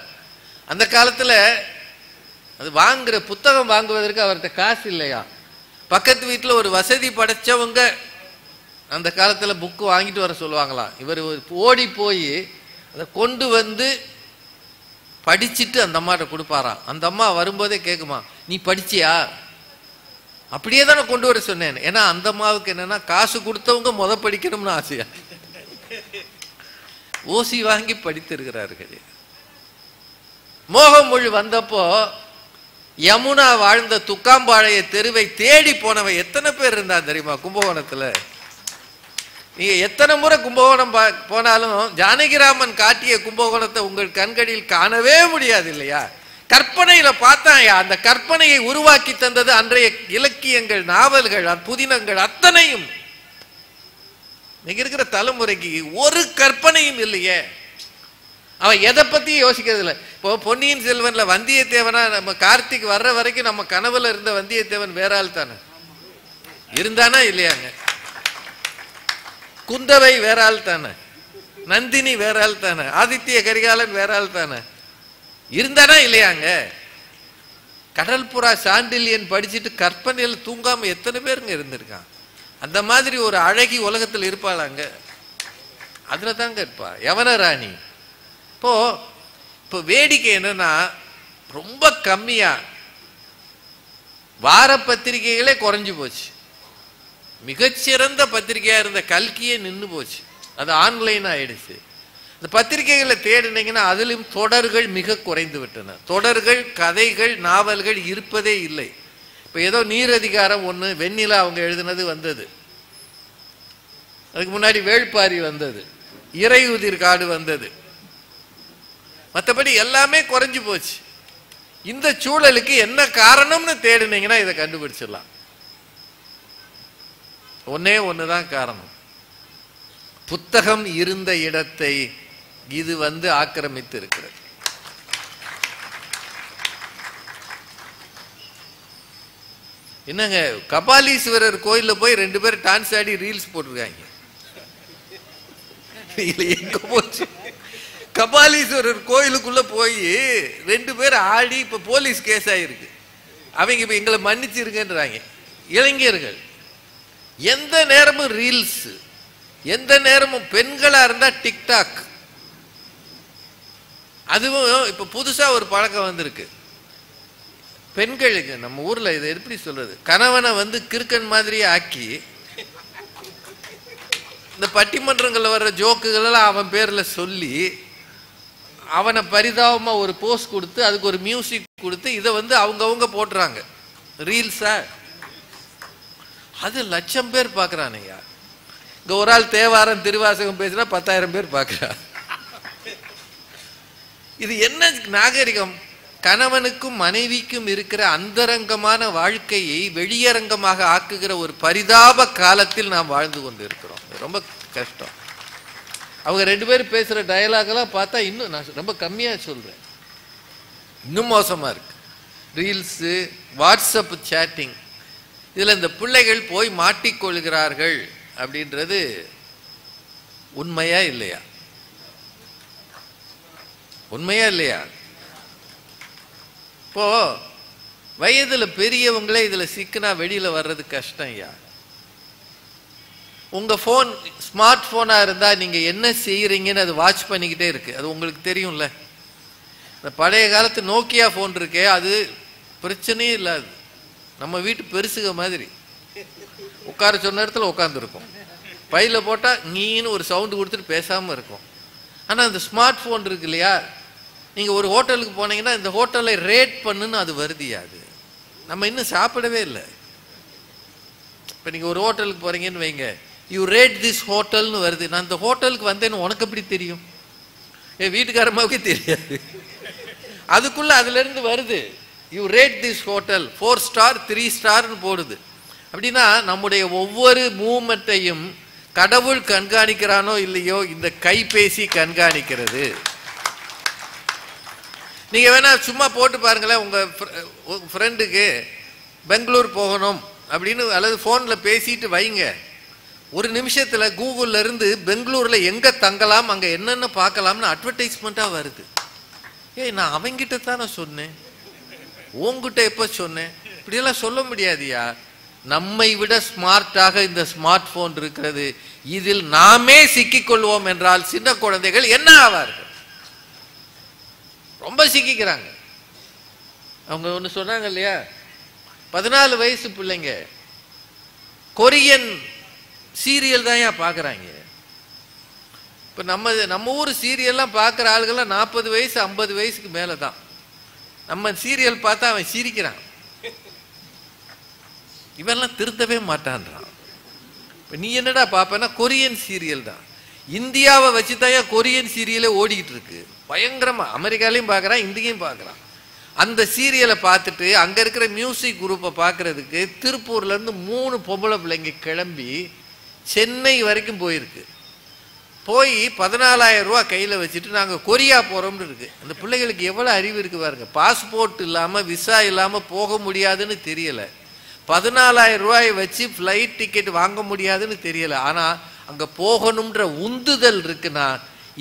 அந்த காலத்துல அது வாங்குற புத்தகம் வாங்குவதற்கு அவர்கிட்ட காசு இல்லையா. பக்கத்து வீட்டில் ஒரு வசதி படைச்சவங்க அந்த காலத்துல புக்கு வாங்கிட்டு வர சொல்லுவாங்களாம். இவர் ஓடி போய் அதை கொண்டு வந்து படிச்சுட்டு அந்த அம்மாட்ட கொடுப்பாராம். அந்த அம்மா வரும்போதே கேட்குமா, நீ படிச்சியா? அப்படியே தான் நான் கொண்டு வர சொன்னேன். ஏன்னா அந்த அம்மாவுக்கு என்னன்னா காசு கொடுத்தவங்க படிக்கணும்னு ஆசையா, ஓசி வாங்கி படித்திருக்கிறார்கள். மோகமொழி வந்தப்போ யமுனா வாழ்ந்த துக்காம்பாளைய தெருவை தேடி போனவன் எத்தனை பேர் இருந்தா தெரியுமா கும்பகோணத்துல? நீங்க எத்தனை முறை கும்பகோணம் போனாலும் ஜானகிராமன் காட்டிய கும்பகோணத்தை உங்கள் கண்களில் காணவே முடியாது இல்லையா? கற்பனையில பார்த்தாயா. அந்த கற்பனையை உருவாக்கி தந்தது அன்றைய இலக்கியங்கள், நாவல்கள், புதினங்கள் அத்தனையும். நீங்க இருக்கிற தலைமுறைக்கு ஒரு கற்பனையும் இல்லையே. அவன் எதை பத்தி யோசிக்கிறது இல்லை. இப்போ பொன்னியின் செல்வன்ல வந்தியத்தேவனா நம்ம கார்த்திக் வர்ற வரைக்கும் நம்ம கனவுல இருந்த வந்தியத்தேவன் வேற ஆள் தானே இருந்தானா இல்லையாங்க? குந்தவை வேற ஆள் தானே, நந்தினி வேற ஆள் தானே, ஆதித்ய கரிகாலன் வேற ஆள் தானே இருந்தானா இல்லையாங்க? கடல் புறா சாண்டில்யன் படிச்சுட்டு கற்பனையில் தூங்காம எத்தனை பேருங்க இருந்திருக்கான். அந்த மாதிரி ஒரு அழகி உலகத்தில் இருப்பாளாங்க. அதுல தாங்க இருப்பா யவன ராணி. இப்போ வேடிக்கை என்னன்னா, ரொம்ப கம்மியா வார பத்திரிகைகளே குறைஞ்சு போச்சு. மிகச்சிறந்த பத்திரிகையா இருந்த கல்கியே நின்று போச்சு, அது ஆன்லைன் ஆயிடுச்சு. இந்த பத்திரிகைகளை தேடினீங்கன்னா அதிலும் தொடர்கள் மிக குறைந்து விட்டன. தொடர்கள், கதைகள், நாவல்கள் இருப்பதே இல்லை. இப்போ ஏதோ நீரதிகாரம் ஒன்று வெண்ணிலா அவங்க எழுதினது வந்தது, அதுக்கு முன்னாடி வேள்பாரி வந்தது, இறையுதிர் காடு வந்தது, மற்றபடி எல்லாமே குறைஞ்சு போச்சு. இந்த சூழலுக்கு என்ன காரணம்னு தேடினீங்கன்னா இதை கண்டுபிடிச்சிடலாம். ஒன்னே ஒண்ணுதான் காரணம். புத்தகம் இருந்த இடத்தை இது ஆக்கிரமித்து இருக்கிறது. என்னங்க, கபாலீஸ்வரர் கோயில்ல போய் 2 பேர் டான்ஸ் ஆடி ரீல்ஸ் போட்டிருக்காங்க. எங்க போச்சு? கபாலீஸ்வரர் கோயிலுக்குள்ள போய் 2 பேர் ஆடி இப்ப போலீஸ் கேஸ் ஆயிருக்கு. அவங்க இப்ப எங்களை மன்னிச்சிருக்கன்றாங்க. இளைஞர்கள் எந்த நேரமும் ரீல்ஸ், எந்த நேரமும் பெண்களா இருந்தா டிக்டாக். அதுவும் இப்ப புதுசா ஒரு பழக்கம் வந்திருக்கு. பெண்களுக்கு நம்ம ஊர்ல இதை எப்படி சொல்றது, கணவனை கிறுக்கன் மாதிரியே ஆக்கி இந்த பட்டிமன்றங்கள்ல வர்ற ஜோக்குகள் எல்லாம் அவன் பேர்ல சொல்லி அவனை பரிதாபமா ஒரு போஸ்ட் கொடுத்து அதுக்கு ஒரு மியூசிக் கொடுத்து இதை அவங்க போட்டுறாங்க ரீல்ஸா. அது லட்சம் பேர் பாக்குறானையா. இங்க ஒரு ஆள் தேவாரம் திருவாசகம் பேசினா 10,000 பேர் பாக்குறான். இது என்ன நாகரிகம்? கணவனுக்கும் மனைவிக்கும் இருக்கிற அந்தரங்கமான வாழ்க்கையை வெளியரங்கமாக ஆக்குகிற ஒரு பரிதாப காலத்தில் நாம் வாழ்ந்து கொண்டு இருக்கிறோம். ரொம்ப கஷ்டம். அவங்க 2 பேரும் பேசுற டயலாக்லாம் பார்த்தா இன்னும் நான் ரொம்ப கம்மியா சொல்றேன், இன்னும் மோசமா இருக்கு. ரீல்ஸு, வாட்ஸ்அப் சேட்டிங், இதுல இந்த பிள்ளைகள் போய் மாட்டிக்கொள்கிறார்கள் அப்படின்றது உண்மையா இல்லையா? உண்மையா இல்லையா? இப்போ வயதுல பெரியவங்களே இதுல சிக்கினா வெளியில வர்றது கஷ்டம். ஐயா, உங்க போன் ஸ்மார்ட் போனா இருந்தா நீங்க என்ன செய்யறீங்கன்னு அது வாட்ச் பண்ணிக்கிட்டே இருக்கு. அது உங்களுக்கு தெரியும்ல. இந்த பழைய காலத்து நோக்கியா போன் இருக்கே, அது பிரச்சனையே இல்லாது. நம்ம வீட்டு பெருசுக மாதிரி உட்கார சொன்ன இடத்துல உட்காந்துருக்கும். பையில போட்டா நீன்னு ஒரு சவுண்டு கொடுத்துட்டு பேசாம இருக்கும். ஆனா இந்த ஸ்மார்ட் போன் இருக்கு இல்லையா, நீங்க ஒரு ஹோட்டலுக்கு போனீங்கன்னா இந்த ஹோட்டலை ரேட் பண்ணுன்னு அது வருதியாது. நம்ம இன்னும் சாப்பிடவே இல்லை. இப்ப நீங்க ஒரு ஹோட்டலுக்கு போறீங்கன்னு வைங்க, யூ ரேட் திஸ் ஹோட்டல்னு வருது. நான் இந்த ஹோட்டலுக்கு வந்தேன்னு உனக்கு எப்படி தெரியும்? என் வீட்டுக்காரமாவுக்கே தெரியாது. அதுக்குள்ள அதுல இருந்து வருது, you rate this hotel 4 star 3 ஸ்டார்னு போடுது. அப்படின்னா நம்முடைய ஒவ்வொரு மூவ்மெண்ட்டையும் கடவுள் கண்காணிக்கிறானோ இல்லையோ இந்த கைபேசி கண்காணிக்கிறது. நீங்க வேணா சும்மா போட்டு பாருங்களேன், உங்க ஃப்ரெண்டுக்கு பெங்களூர் போகணும் அப்படின்னு அல்லது போன்ல பேசிட்டு வைங்க, ஒரு நிமிஷத்துல கூகுள்ல இருந்து பெங்களூர்ல எங்க தங்கலாம், அங்க என்னென்ன பார்க்கலாம்னு அட்வர்டைஸ்மெண்டா வருது. ஏய், நான் அவங்கிட்ட தானே சொன்னேன், உங்ககிட்ட எப்ப சொன்னேன்? இப்படியெல்லாம் சொல்ல முடியாதியா. நம்மை விட ஸ்மார்ட்டாக இந்த ஸ்மார்ட் போன் இருக்கிறது. இதில் நாமே சிக்கிக்கொள்வோம் என்றால் சின்ன குழந்தைகள் என்ன ஆவார்கள்? ரொம்ப சிக்கிக்கிறாங்க. அவங்க ஒன்று சொன்னாங்க இல்லையா, 14 வயசு பிள்ளைங்க கொரியன் சீரியல் தான் ஏன் பார்க்குறாங்க. இப்போ நம்ம ஊர் சீரியல்லாம் பார்க்குற ஆளுகள்லாம் 40 வயசு 50 வயசுக்கு மேலே தான். நம்ம சீரியல் பார்த்தா அவன் சிரிக்கிறான், இவெல்லாம் திருத்தவே மாட்டான்றான். இப்போ நீ என்னடா பார்ப்பேன்னா கொரியன் சீரியல் தான். இந்தியாவை வச்சு தான் கொரியன் சீரியலே ஓடிக்கிட்டு இருக்கு பயங்கரமா. அமெரிக்காலையும் பார்க்குறான், இந்தியும் பார்க்குறான். அந்த சீரியலை பார்த்துட்டு அங்கே இருக்கிற மியூசிக் குரூப்பை பார்க்கறதுக்கு திருப்பூர்லேருந்து 3 பொம்பளை பிள்ளைங்க கிளம்பி சென்னை வரைக்கும் போயிருக்கு. போய் 14,000 ரூபா கையில் வச்சுட்டு நாங்கள் கொரியா போகிறோம்னு இருக்கு. அந்த பிள்ளைகளுக்கு எவ்வளோ அறிவு இருக்கு பாருங்க. பாஸ்போர்ட் இல்லாமல் விசா இல்லாமல் போக முடியாதுன்னு தெரியலை, 14,000 ரூபாயை வச்சு ஃப்ளைட் டிக்கெட் வாங்க முடியாதுன்னு தெரியலை. ஆனால் அங்கே போகணுன்ற உந்துதல் இருக்குன்னா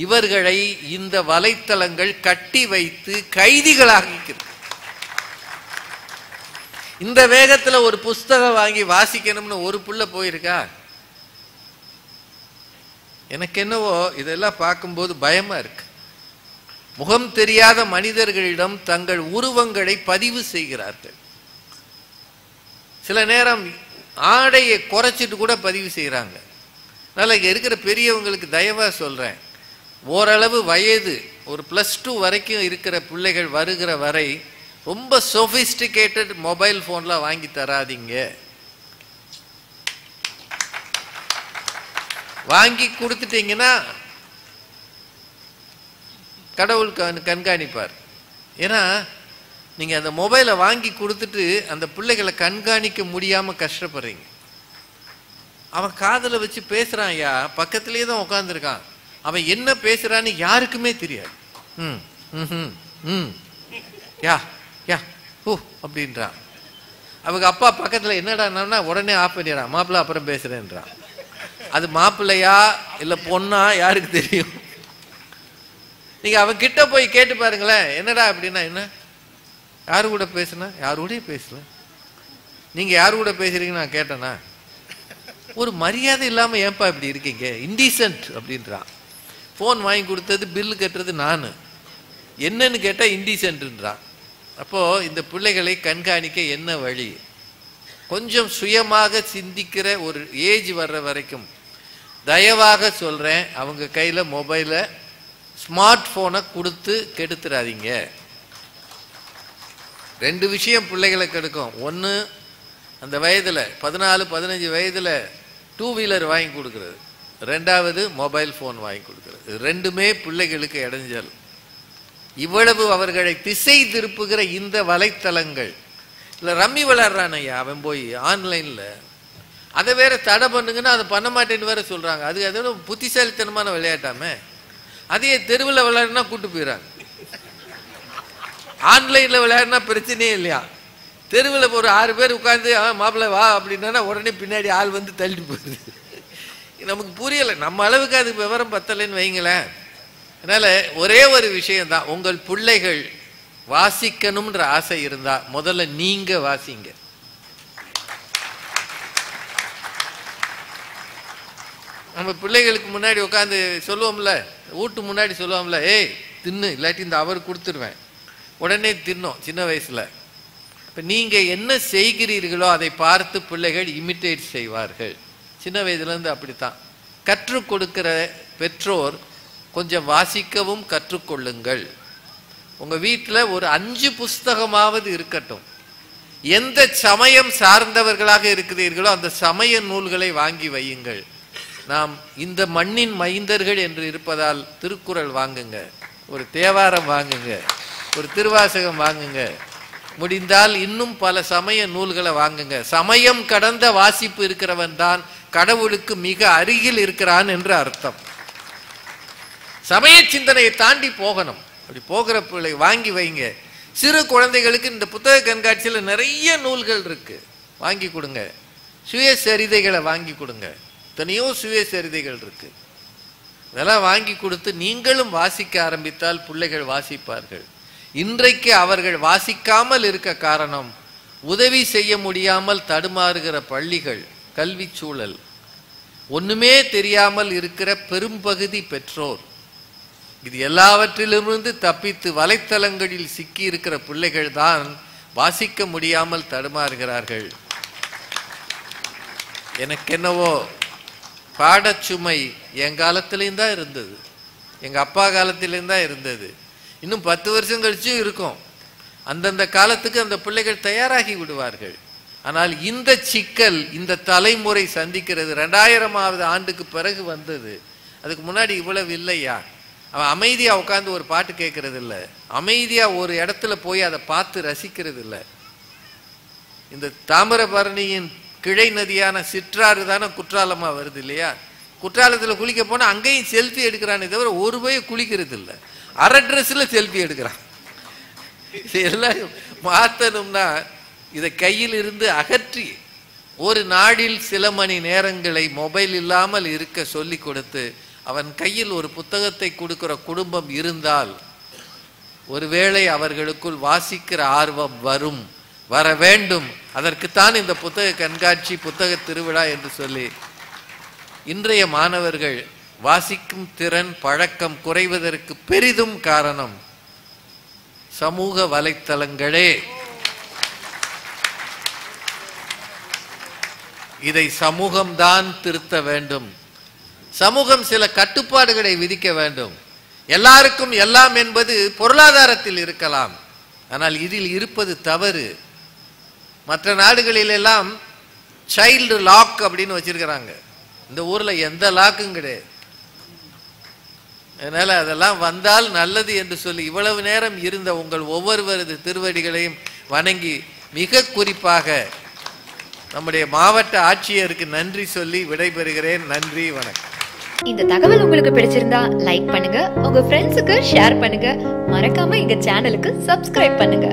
இவர்களை இந்த வலைத்தளங்கள் கட்டி வைத்து கைதிகளாகிக்கிறது. இந்த வேகத்தில் ஒரு புஸ்தகம் வாங்கி வாசிக்கணும்னு ஒரு புள்ள போயிருக்கா? எனக்கு என்னவோ இதெல்லாம் பார்க்கும்போது பயமா இருக்கு. முகம் தெரியாத மனிதர்களிடம் தங்கள் உருவங்களை பதிவு செய்கிறார்கள். சில நேரம் ஆடையை குறைச்சிட்டு கூட பதிவு செய்கிறாங்க. அதனால் இங்கே இருக்கிற பெரியவங்களுக்கு தயவா சொல்கிறேன், ஓரளவு வயது ஒரு +2 வரைக்கும் இருக்கிற பிள்ளைகள் வருகிற வரை ரொம்ப சொஃபிஸ்டிகேட்டட் மொபைல் ஃபோன்லாம் வாங்கி தராதிங்க. வாங்கி கொடுத்துட்டீங்கன்னா கடவுள் கண்காணிப்பார். ஏன்னா நீங்க அந்த மொபைலை வாங்கி கொடுத்துட்டு அந்த பிள்ளைகளை கண்காணிக்க முடியாம கஷ்டப்படுறீங்க. அவன் காதுல வச்சு பேசுறான் ஐயா, பக்கத்திலேயே தான் உட்காந்துருக்கான். அவன் என்ன பேசுறான்னு யாருக்குமே தெரியாது. யா யா ஓ அப்படின்றான். அவங்க அப்பா பக்கத்துல என்னடா உடனே ஆஃப் பண்ணிடுறான். மாப்பிள்ளை அப்புறம் பேசுறேன்றான். அது மாப்பிள்ளையா இல்ல பொண்ணா யாருக்கு தெரியும்? நீங்க அவன் கிட்ட போய் கேட்டு பாருங்களேன், என்னடா அப்படின்னா என்ன, யாரு கூட பேசுனா, யாரு கூட பேசல, நீங்க யாரு கூட பேசுறீங்கன்னு நான் கேட்டேனா, ஒரு மரியாதை இல்லாம ஏன்பா இப்படி இருக்கீங்க, இன்டீசென்ட் அப்படின்றான். போன் வாங்கி கொடுத்தது பில்லு கட்டுறது நானு, என்னன்னு கேட்டா இன்டீசென்ட்ன்றான். அப்போ இந்த பிள்ளைகளை கண்காணிக்க என்ன வழி? கொஞ்சம் சுயமாக சிந்திக்கிற ஒரு ஏஜ் வர்ற வரைக்கும் தயவாக சொல்றேன், அவங்க கையில மொபைல ஸ்மார்ட் போனை கொடுத்து கெடுத்துறாதீங்க. 2 விஷயம் பிள்ளைகளை கெடுக்கும். ஒன்று, அந்த வயதுல 14-15 வயதுல 2 வீலர் வாங்கி கொடுக்கறது. 2வது மொபைல் போன் வாங்கி கொடுக்கறது. 2மே பிள்ளைகளுக்கு இடைஞ்சல். இவ்வளவு அவர்களை திசை திருப்புகிற இந்த வலைத்தளங்கள், இல்லை ரம்மி விளையாடுறான் ஐயா அவன் போய் ஆன்லைன்ல, அதை வேற தடை பண்ணுங்கன்னா அதை பண்ண மாட்டேன்னு வேற சொல்றாங்க. அது அதோட புத்திசாலித்தனமான விளையாட்டாமே. அதையே தெருவில் விளையாடுனா கூட்டு போயிடறாங்க. ஆன்லைன்ல விளையாடுனா பிரச்சனையே இல்லையா, தெருவில் ஒரு 6 பேர் உட்காந்து மாப்பிள்ளை வா அப்படின்னா உடனே பின்னாடி ஆள் வந்து தள்ளிட்டு போகுது. நமக்கு புரியலை, நம்ம அளவுக்கு அது விவரம் பத்தலைன்னு வைங்களேன். அதனால ஒரே ஒரு விஷயம்தான், உங்கள் பிள்ளைகள் வாசிக்கணும்ன்ற ஆசை இருந்தா முதல்ல நீங்க வாசிங்க. நம்ம பிள்ளைகளுக்கு முன்னாடி உட்காந்து சொல்லுவோம்ல, வீட்டு முன்னாடி சொல்லுவோம்ல, ஏய் தின்னு, இல்லாட்டி இந்த அவர் கொடுத்துருவேன், உடனே தின்னோம் சின்ன வயசுல. இப்போ நீங்க என்ன செய்கிறீர்களோ அதை பார்த்து பிள்ளைகள் இமிட்டேட் செய்வார்கள். சின்ன வயதுலேருந்து அப்படித்தான். கற்றுக் கொடுக்கிற பெற்றோர் கொஞ்சம் வாசிக்கவும் கற்றுக்கொள்ளுங்கள். உங்க வீட்டில் ஒரு 5 புஸ்தகமாவது இருக்கட்டும். எந்த சமயம் சார்ந்தவர்களாக இருக்கிறீர்களோ அந்த சமய நூல்களை வாங்கி வையுங்கள். நாம் இந்த மண்ணின் மைந்தர்கள் என்று இருப்பதால் திருக்குறள் வாங்குங்க, ஒரு தேவாரம் வாங்குங்க, ஒரு திருவாசகம் வாங்குங்க, முடிந்தால் இன்னும் பல சமய நூல்களை வாங்குங்க. சமயம் கடந்த வாசிப்பு இருக்கிறவன் தான் கடவுளுக்கு மிக அருகில் இருக்கிறான் என்று அர்த்தம். சமய சிந்தனையை தாண்டி போகணும். அப்படி போகிற பிள்ளை வாங்கி வைங்க. சிறு குழந்தைகளுக்கு இந்த புத்தக கண்காட்சியில் நிறைய நூல்கள் இருக்கு, வாங்கி கொடுங்க. சுயசரிதைகளை வாங்கி கொடுங்க, எத்தனையோ சுயசரிதைகள் இருக்கு. இதெல்லாம் வாங்கி கொடுத்து நீங்களும் வாசிக்க ஆரம்பித்தால் பிள்ளைகள் வாசிப்பார்கள். இன்றைக்கு அவர்கள் வாசிக்காமல் இருக்க காரணம், உதவி செய்ய முடியாமல் தடுமாறுகிற பள்ளிகள், கல்வி சூழல், ஒண்ணுமே தெரியாமல் இருக்கிற பெரும்பகுதி பெற்றோர். இது எல்லாவற்றிலிருந்து தப்பித்து வலைத்தளங்களில் சிக்கி இருக்கிற பிள்ளைகள் தான் வாசிக்க முடியாமல் தடுமாறுகிறார்கள். எனக்கு என்னவோ பாடச்சுமை என் காலத்திலேயும் தான் இருந்தது, எங்க அப்பா காலத்திலேயும் தான் இருந்தது, இன்னும் 10 வருஷம் கழிச்சும் இருக்கும். அந்தந்த காலத்துக்கு அந்த பிள்ளைகள் தயாராகி விடுவார்கள். ஆனால் இந்த சிக்கல் இந்த தலைமுறை சந்திக்கிறது 2000வது ஆண்டுக்கு பிறகு வந்தது. அதுக்கு முன்னாடி இவ்வளவு இல்லையா? அவன் அமைதியா உட்காந்து ஒரு பாட்டு கேட்கறது இல்லை, அமைதியா ஒரு இடத்துல போய் அதை பார்த்து ரசிக்கிறது இல்லை. இந்த தாமிரபரணியின் கிளை நதியான சிற்றாறு தானே குற்றாலமா வருது இல்லையா? குற்றாலத்தில் குளிக்க போனா அங்கேயும் செல்ஃபி எடுக்கிறானே தவிர ஒரு போய் குளிக்கிறது இல்லை, அரை ட்ரெஸ்ல செல்ஃபி எடுக்கிறான். எல்லாம் மாத்தணும்னா இதை கையில் இருந்து அகற்றி ஒரு நாளில் சில மணி நேரங்களை மொபைல் இல்லாமல் இருக்க சொல்லி கொடுத்து அவன் கையில் ஒரு புத்தகத்தை கொடுக்கிற குடும்பம் இருந்தால் ஒருவேளை அவர்களுக்குள் வாசிக்கிற ஆர்வம் வரும், வர வேண்டும். அதற்குத்தான் இந்த புத்தக கண்காட்சி, புத்தக திருவிழா என்று சொல்லி இன்றைய மாணவர்கள் வாசிக்கும் திறன் பழக்கம் குறைவதற்கு பெரிதும் காரணம் சமூக வலைத்தளங்களே. இதை சமூகம்தான் திருத்த வேண்டும். சமூகம் சில கட்டுப்பாடுகளை விதிக்க வேண்டும். எல்லாருக்கும் எல்லாம் என்பது பொருளாதாரத்தில் இருக்கலாம், ஆனால் இதில் இருப்பது தவறு. மற்ற நாடுகளில் எல்லாம் சைல்டு லாக் அப்படின்னு வச்சிருக்கிறாங்க. இந்த ஊர்ல எந்த லாக்கும் கிடையாது. அதனால அதெல்லாம் வந்தால் நல்லது என்று சொல்லி இவ்வளவு நேரம் இருந்த உங்கள் ஒவ்வொருவரது திருவடிகளையும் வணங்கி மிக குறிப்பாக நம்முடைய மாவட்ட ஆட்சியருக்கு நன்றி சொல்லி விடைபெறுகிறேன். நன்றி, வணக்கம். இந்த தகவல் உங்களுக்கு பிடிச்சிருந்தா லைக் பண்ணுங்க, உங்க ஃப்ரெண்ட்ஸுக்கு ஷேர் பண்ணுங்க, மறக்காம எங்க சேனலுக்கு சப்ஸ்கிரைப் பண்ணுங்க.